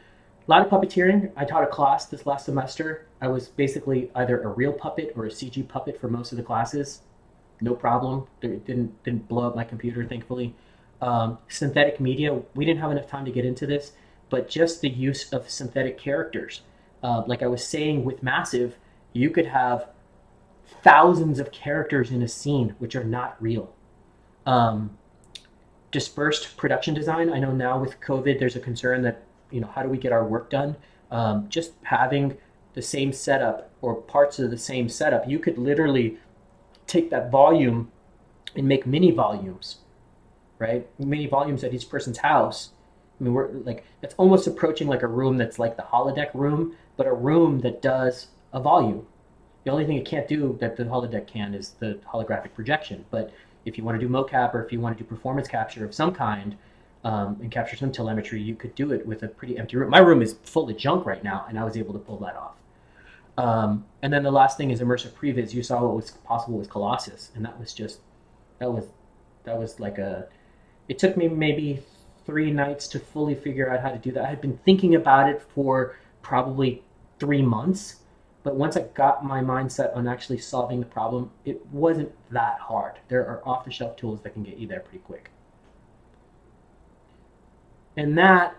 B: A lot of puppeteering. I taught a class this last semester. I was basically either a real puppet or a CG puppet for most of the classes. No problem. It didn't blow up my computer, thankfully. Synthetic media. We didn't have enough time to get into this, but just the use of synthetic characters. Like I was saying with Massive, you could have thousands of characters in a scene which are not real. Dispersed production design. I know now with COVID, there's a concern that, how do we get our work done? Just having the same setup or parts of the same setup, you could literally take that volume and make mini volumes, right? Mini volumes at each person's house. I mean, we're like, it's almost approaching like a room that's like the holodeck room, but a room that does a volume. The only thing it can't do that the holodeck can is the holographic projection. But if you want to do mocap or if you want to do performance capture of some kind and capture some telemetry, you could do it with a pretty empty room. My room is full of junk right now, and I was able to pull that off. And then the last thing is immersive previs. You saw what was possible with Colossus, and that was like it took me maybe 3 nights to fully figure out how to do that. I had been thinking about it for probably 3 months, but once I got my mindset on actually solving the problem, it wasn't that hard. There are off-the-shelf tools that can get you there pretty quick. And that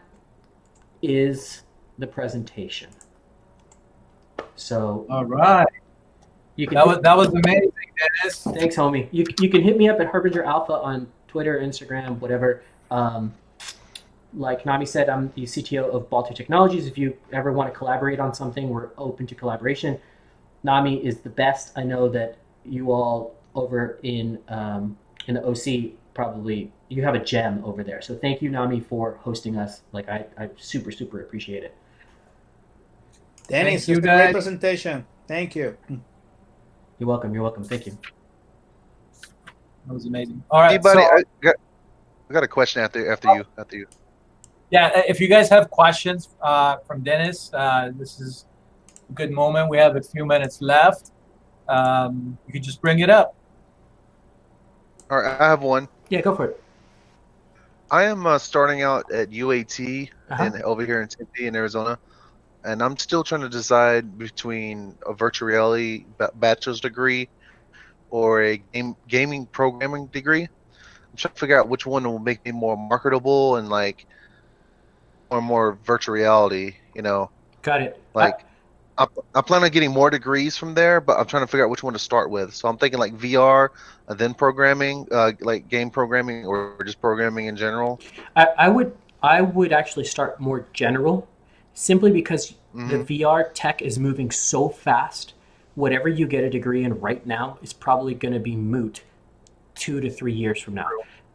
B: is the presentation. So,
A: all right. That was amazing, Dennis.
B: Thanks, homie. You can hit me up at Harbinger Alpha on Twitter, Instagram, whatever. like Nami said, I'm the CTO of Balto Technologies. If you ever want to collaborate on something, we're open to collaboration. Nami is the best. I know that you all over in the OC probably you have a gem over there. So thank you, Nami, for hosting us. Like I super appreciate it.
D: Dennis,
A: Thank you,
D: it's a great
A: guys.
D: presentation. Thank you.
B: You're welcome. You're welcome. Thank you.
A: That was amazing. All right.
E: Anybody?
A: So,
E: I got a question after you.
A: yeah, if you guys have questions from Dennis, this is a good moment. We have a few minutes left. You can just bring it up.
E: All right, I have one.
B: Yeah, go for it.
E: I am starting out at UAT
B: Uh-huh.
E: over here in Tempe, in Arizona, and I'm still trying to decide between a virtual reality bachelor's degree or a gaming programming degree. I'm trying to figure out which one will make me more marketable and like or more virtual reality.
B: Got it.
E: Like I plan on getting more degrees from there, but I'm trying to figure out which one to start with. So I'm thinking like VR, then programming, like game programming, or just programming in general.
B: I would actually start more general, simply because the VR tech is moving so fast. Whatever you get a degree in right now is probably going to be moot 2 to 3 years from now.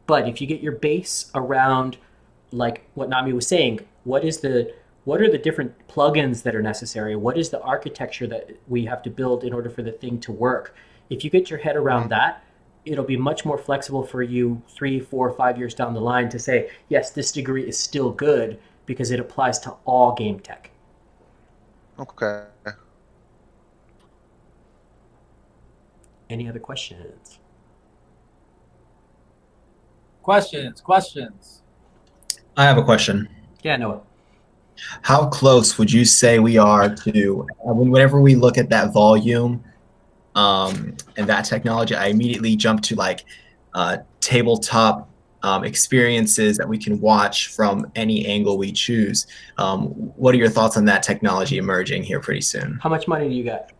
B: But if you get your base around, like what Nami was saying, what are the different plugins that are necessary? What is the architecture that we have to build in order for the thing to work? If you get your head around that, it'll be much more flexible for you 3, 4, 5 years down the line to say, yes, this degree is still good because it applies to all game tech.
E: Okay.
B: Any other questions?
A: Questions.
F: I have a question.
B: Yeah, Noah.
F: How close would you say we are to, whenever we look at that volume and that technology, I immediately jump to like tabletop experiences that we can watch from any angle we choose. What are your thoughts on that technology emerging here pretty soon?
B: How much money do you got?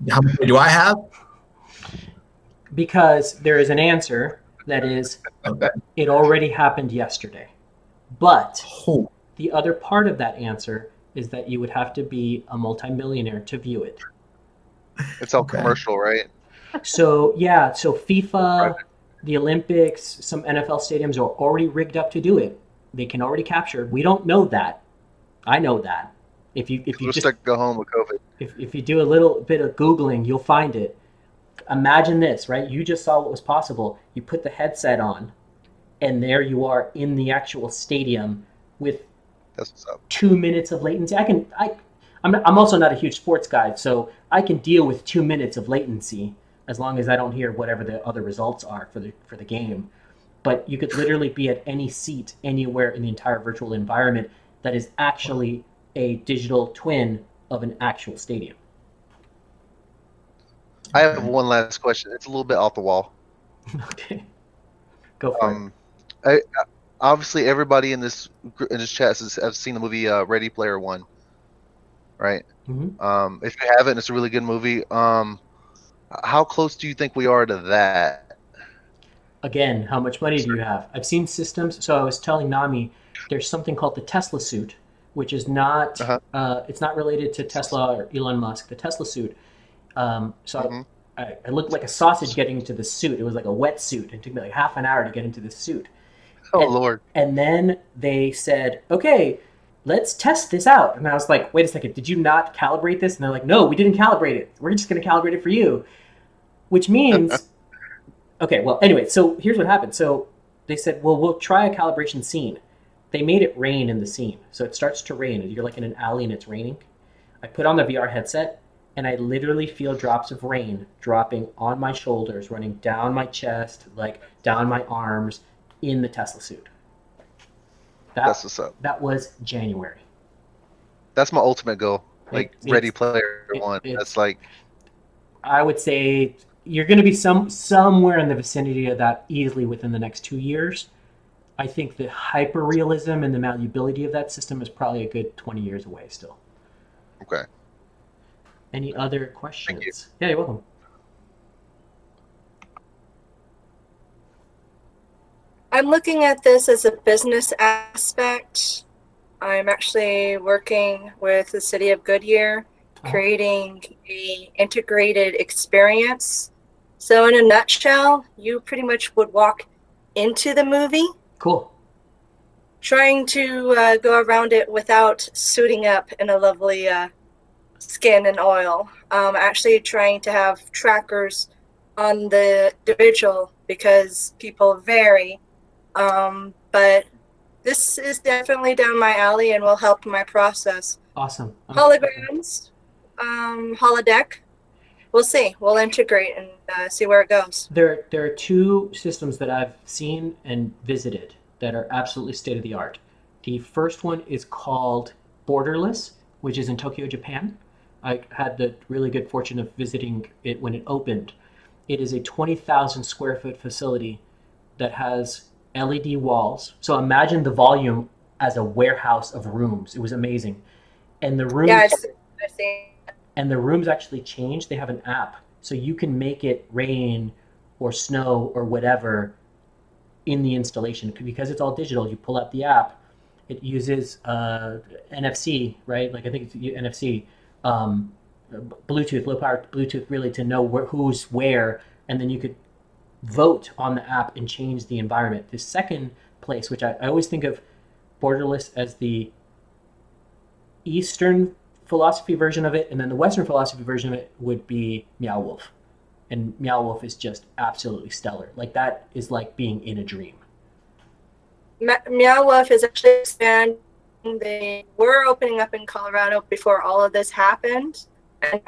F: How much do I have?
B: Because there is an answer that is,
F: Okay.
B: it already happened yesterday. But
F: Oh,
B: the other part of that answer is that you would have to be a multimillionaire to view it.
E: It's all
F: Okay.
E: commercial, right?
B: So yeah, so FIFA, the Olympics, some NFL stadiums are already rigged up to do it. They can already capture. We don't know that. I know that. If you
E: We'll
B: just
E: stick go home with COVID.
B: if you do a little bit of Googling, you'll find it. Imagine this, right? You just saw what was possible. You put the headset on, and there you are in the actual stadium with
E: That's what's up.
B: 2 minutes of latency. I'm also not a huge sports guy, so I can deal with 2 minutes of latency as long as I don't hear whatever the other results are for the game. But you could literally be at any seat anywhere in the entire virtual environment that is actually a digital twin of an actual stadium.
E: I have one last question. It's a little bit off the wall.
B: Okay, go for it.
E: Obviously, everybody in this chat has seen the movie Ready Player One, right?
B: Mm-hmm.
E: If you haven't, it's a really good movie. How close do you think we are to that?
B: Again, how much money do you have? I've seen systems. So I was telling Nami, there's something called the Tesla suit, which is not it's not related to Tesla or Elon Musk. The Tesla suit. I looked like a sausage getting into the suit. It was like a wetsuit. It took me like half an hour to get into the suit.
E: Oh, Lord.
B: And then they said, okay, let's test this out. And I was like, wait a second, did you not calibrate this? And they're like, no, we didn't calibrate it. We're just going to calibrate it for you. Which means, okay, well, anyway, so here's what happened. So they said, well, we'll try a calibration scene. They made it rain in the scene. So it starts to rain. You're like in an alley and it's raining. I put on the VR headset and I literally feel drops of rain dropping on my shoulders, running down my chest, like down my arms in the Tesla suit.
E: That's what's up.
B: That was January.
E: That's my ultimate goal. Like Ready Player One. That's like,
B: I would say you're going to be somewhere in the vicinity of that easily within the next 2 years. I think the hyper realism and the malleability of that system is probably a good 20 years away still.
E: okay.
B: Any other questions?
E: Thank you.
B: Yeah, you're welcome.
G: あ
D: I'm looking at this as a business aspect. I'm actually working with the city of Goodyear, creating a integrated experience. So in a nutshell, you pretty much would walk into the movie.
B: Cool.
D: Trying to go around it without suiting up in a lovely skin and oil. Actually trying to have trackers on the individual because people vary. But this is definitely down my alley and will help my process.
B: Awesome.
D: Holograms, holodeck. We'll see. We'll integrate and see where it goes.
B: There are two systems that I've seen and visited that are absolutely state of the art. The first one is called Borderless, which is in Tokyo, Japan. I had the really good fortune of visiting it when it opened. It is a 20,000 square foot facility that has LED walls. So imagine the volume as a warehouse of rooms. It was amazing. And the rooms,
D: Yeah, I've seen.
B: and the rooms actually change. They have an app, so you can make it rain or snow or whatever in the installation. Because it's all digital, you pull out the app. It uses NFC, right? Like I think it's NFC, Bluetooth, low power Bluetooth, really, to know who's where, and then you could vote on the app and change the environment. The second place, which I always think of Borderless as the Eastern philosophy version of it, and then the Western philosophy version of it would be Meow Wolf. And Meow Wolf is just absolutely stellar. Like, that is like being in a dream.
D: Meow Wolf is actually expanding. They were opening up in Colorado before all of this happened, and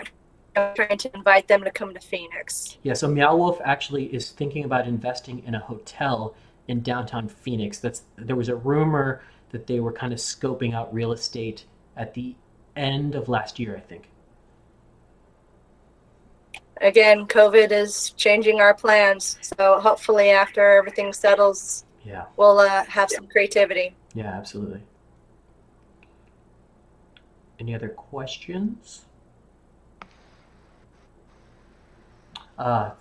D: I'm trying to invite them to come to Phoenix.
B: Yeah, so Meow Wolf actually is thinking about investing in a hotel in downtown Phoenix. There was a rumor that they were kind of scoping out real estate at the end of last year, I think.
D: Again, COVID is changing our plans, so hopefully after everything settles,
B: Yeah,
D: we'll have some creativity.
B: yeah, absolutely. Any other questions?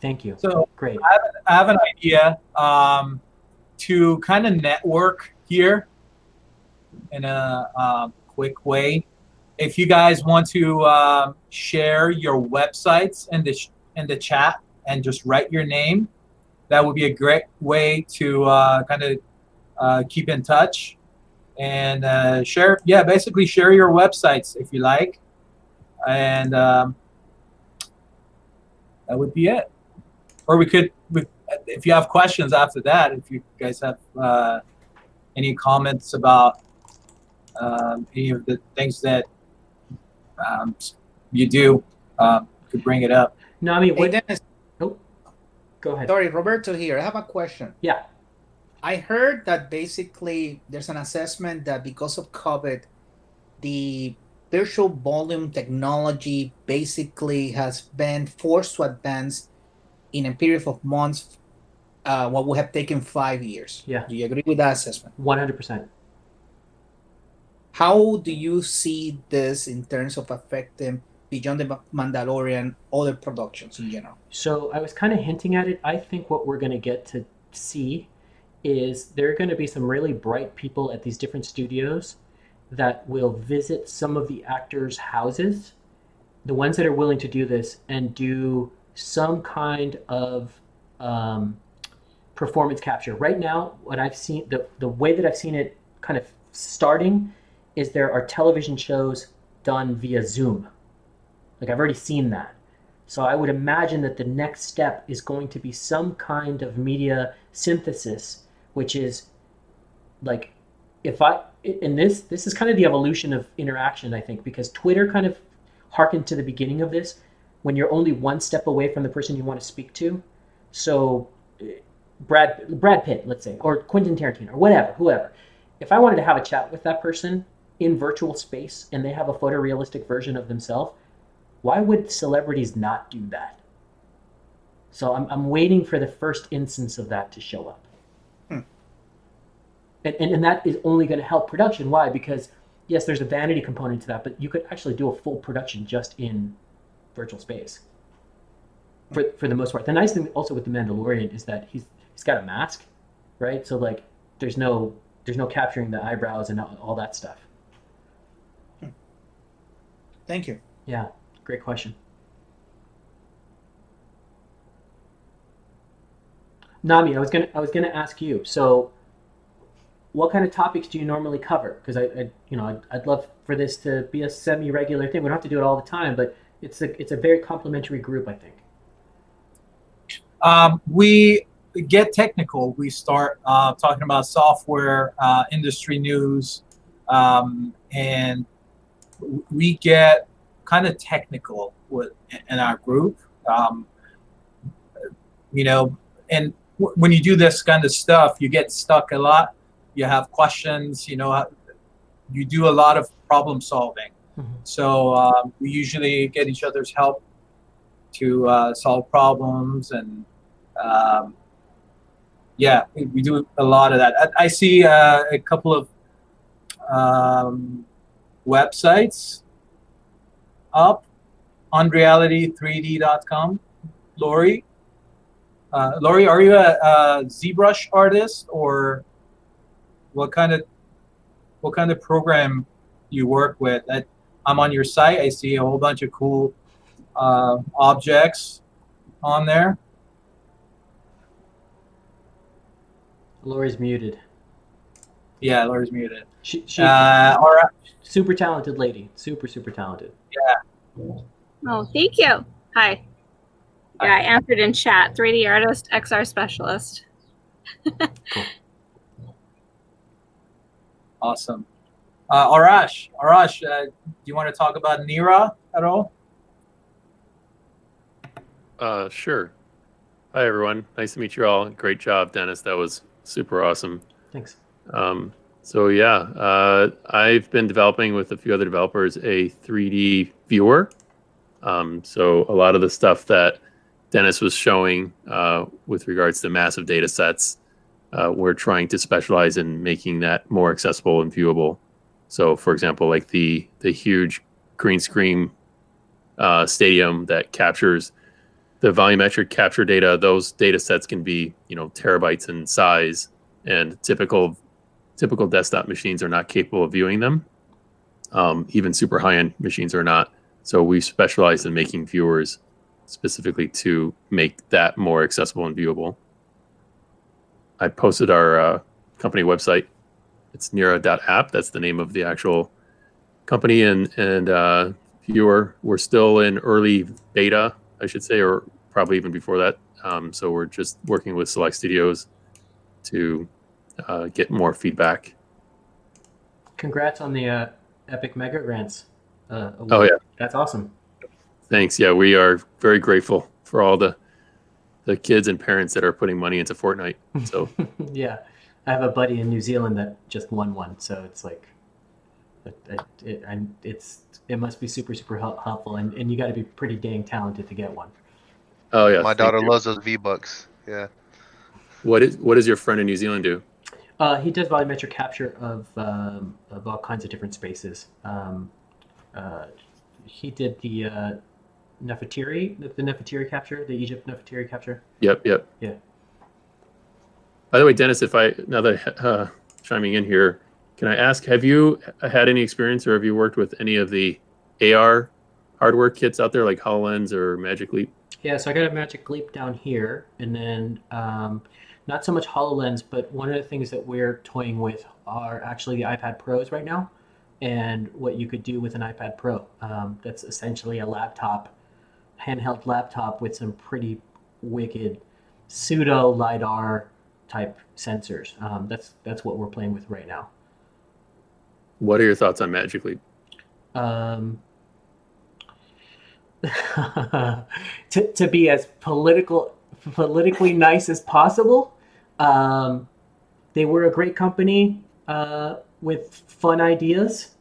B: Thank you.
A: So
B: Great.
A: I have an idea to kind of network here in a quick way. If you guys want to share your websites in the chat and just write your name, that would be a great way to kind of keep in touch and basically share your websites if you like, and that would be it. Or if you have questions after that, if you guys have any comments about any of the things that you do, could bring it up.
B: Nami,
G: Hey,
B: what?
G: Dennis,
B: Oh, go ahead.
G: sorry, Roberto here. I have a question.
B: Yeah.
G: I heard that basically there's an assessment that because of COVID, the virtual volume technology basically has been forced to advance in a period of months, what would have taken 5 years.
B: Yeah.
G: Do you agree with that assessment?
B: 100%.
G: How do you see this in terms of affecting beyond the Mandalorian, other productions in general?
B: So I was kind of hinting at it. I think what we're going to get to see is there are going to be some really bright people at these different studios that will visit some of the actors' houses, the ones that are willing to do this, and do some kind of performance capture. Right now, what I've seen, the way that I've seen it kind of starting is there are television shows done via Zoom. Like, I've already seen that. So I would imagine that the next step is going to be some kind of media synthesis, which is like, this is kind of the evolution of interaction, I think, because Twitter kind of harkened to the beginning of this when you're only one step away from the person you want to speak to. So Brad Pitt, let's say, or Quentin Tarantino, or whoever. If I wanted to have a chat with that person in virtual space and they have a photorealistic version of themselves, why would celebrities not do that? So I'm waiting for the first instance of that to show up. And that is only going to help production. Why? Because, yes, there's a vanity component to that, but you could actually do a full production just in virtual space for the most part. The nice thing also with The Mandalorian is that he's got a mask, right? So like there's no capturing the eyebrows and all that stuff.
G: Thank you.
B: Yeah, great question. Nami, I was gonna ask you. So, what kind of topics do you normally cover? Because I'd love for this to be a semi-regular thing. We don't have to do it all the time, but it's a very complimentary group, I think.
A: We get technical. We start talking about software, industry news, and we get kind of technical in our group. And when you do this kind of stuff, you get stuck a lot. You have questions. You do a lot of problem solving.
B: Mm-hmm.
A: So we usually get each other's help to solve problems, and yeah, we do a lot of that. I see a couple of websites up, unreality3d.com. Lori, are you a ZBrush artist, or what kind of program you work with? I'm on your site. I see a whole bunch of cool objects on there.
B: Lori's muted.
A: Yeah, Lori's muted.
B: She
A: All right.
B: super talented lady. Super talented.
A: Yeah.
H: Oh, thank you. Hi. Yeah, I answered in chat. 3D artist, XR specialist.
B: Cool.
A: Awesome. Arash, do you want to talk about Nira at all?
C: Sure. Hi, everyone. Nice to meet you all. Great job, Dennis. That was super awesome.
B: Thanks.
C: So yeah, I've been developing with a few other developers a 3D viewer. So a lot of the stuff that Dennis was showing with regards to massive data sets, we're trying to specialize in making that more accessible and viewable. So for example, like the huge green screen stadium that captures the volumetric capture data, those data sets can be, terabytes in size, and typical desktop machines are not capable of viewing them. Even super high-end machines are not. So we specialize in making viewers specifically to make that more accessible and viewable. I posted our company website. It's nira.app. That's the name of the actual company and viewer. We're still in early beta, I should say, or probably even before that. So we're just working with select studios to get more feedback.
B: Congrats on the Epic Mega Grants.
C: Oh yeah,
B: that's awesome.
C: Thanks. Yeah, we are very grateful for all the kids and parents that are putting money into Fortnite. So
B: yeah, I have a buddy in New Zealand that just won one, so it's like it must be super helpful, and you got to be pretty dang talented to get one.
C: Oh yeah,
E: my daughter loves those V-Bucks. Yeah.
C: What does your friend in New Zealand do?
B: He does volumetric capture of all kinds of different spaces. He did the Nefertiri capture, the Egypt Nefertiri capture.
C: Yep.
B: Yeah.
C: By the way, Dennis, now that chiming in here, can I ask, have you had any experience, or have you worked with any of the AR hardware kits out there, like HoloLens or Magic Leap?
B: Yeah, so I got a Magic Leap down here, and then not so much HoloLens, but one of the things that we're toying with are actually the iPad Pros right now, and what you could do with an iPad Pro. That's essentially a handheld laptop with some pretty wicked pseudo LiDAR type sensors. That's what we're playing with right now.
C: What are your thoughts on Magic Leap?
B: To be as politically nice as possible, they were a great company with fun ideas,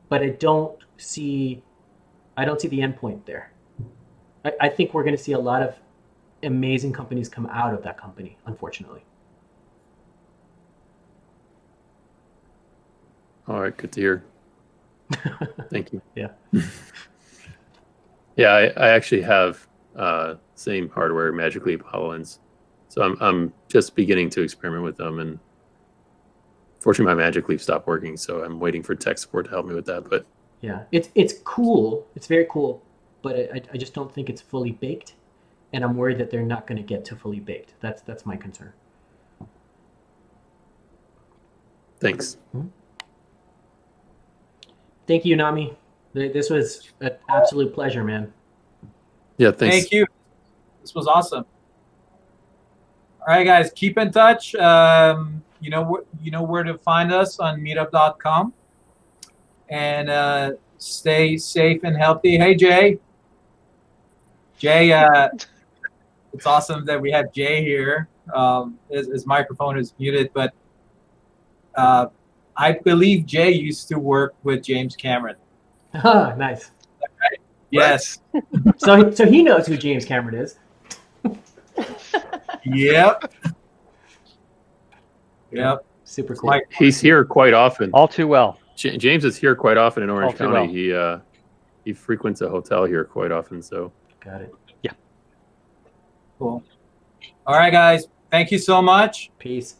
B: but I don't see the end point there. I think we're going to see a lot of amazing companies come out of that company, unfortunately.
C: All right, good to hear. Thank you.
B: Yeah.
C: Yeah, I actually have same hardware, Magic Leap HoloLens. So I'm just beginning to experiment with them, and fortunately my Magic Leap stopped working, so I'm waiting for tech support to help me with that. But
B: Yeah, it's cool. It's very cool, but I just don't think it's fully baked, and I'm worried that they're not going to get to fully baked. That's my concern.
C: thanks.
B: Thank you, Nami. This was an absolute pleasure, man.
C: Yeah, thanks.
A: Thank you. This was awesome. All right, guys, keep in touch. You know where to find us on meetup.com. And stay safe and healthy. Hey, Jay. Jay, it's awesome that we have Jay here. His microphone is muted, but I believe Jay used to work with James Cameron.
B: Ah, nice.
A: Yes.
B: So he knows who James Cameron is.
A: Yep. Yep.
B: Super cool.
C: He's here quite often.
I: All too well.
C: James is here quite often in Orange
I: All too
C: County.
I: well.
C: He frequents a hotel here quite often. So
B: Got it.
A: Cool. All right, guys. Thank you so much.
B: Peace.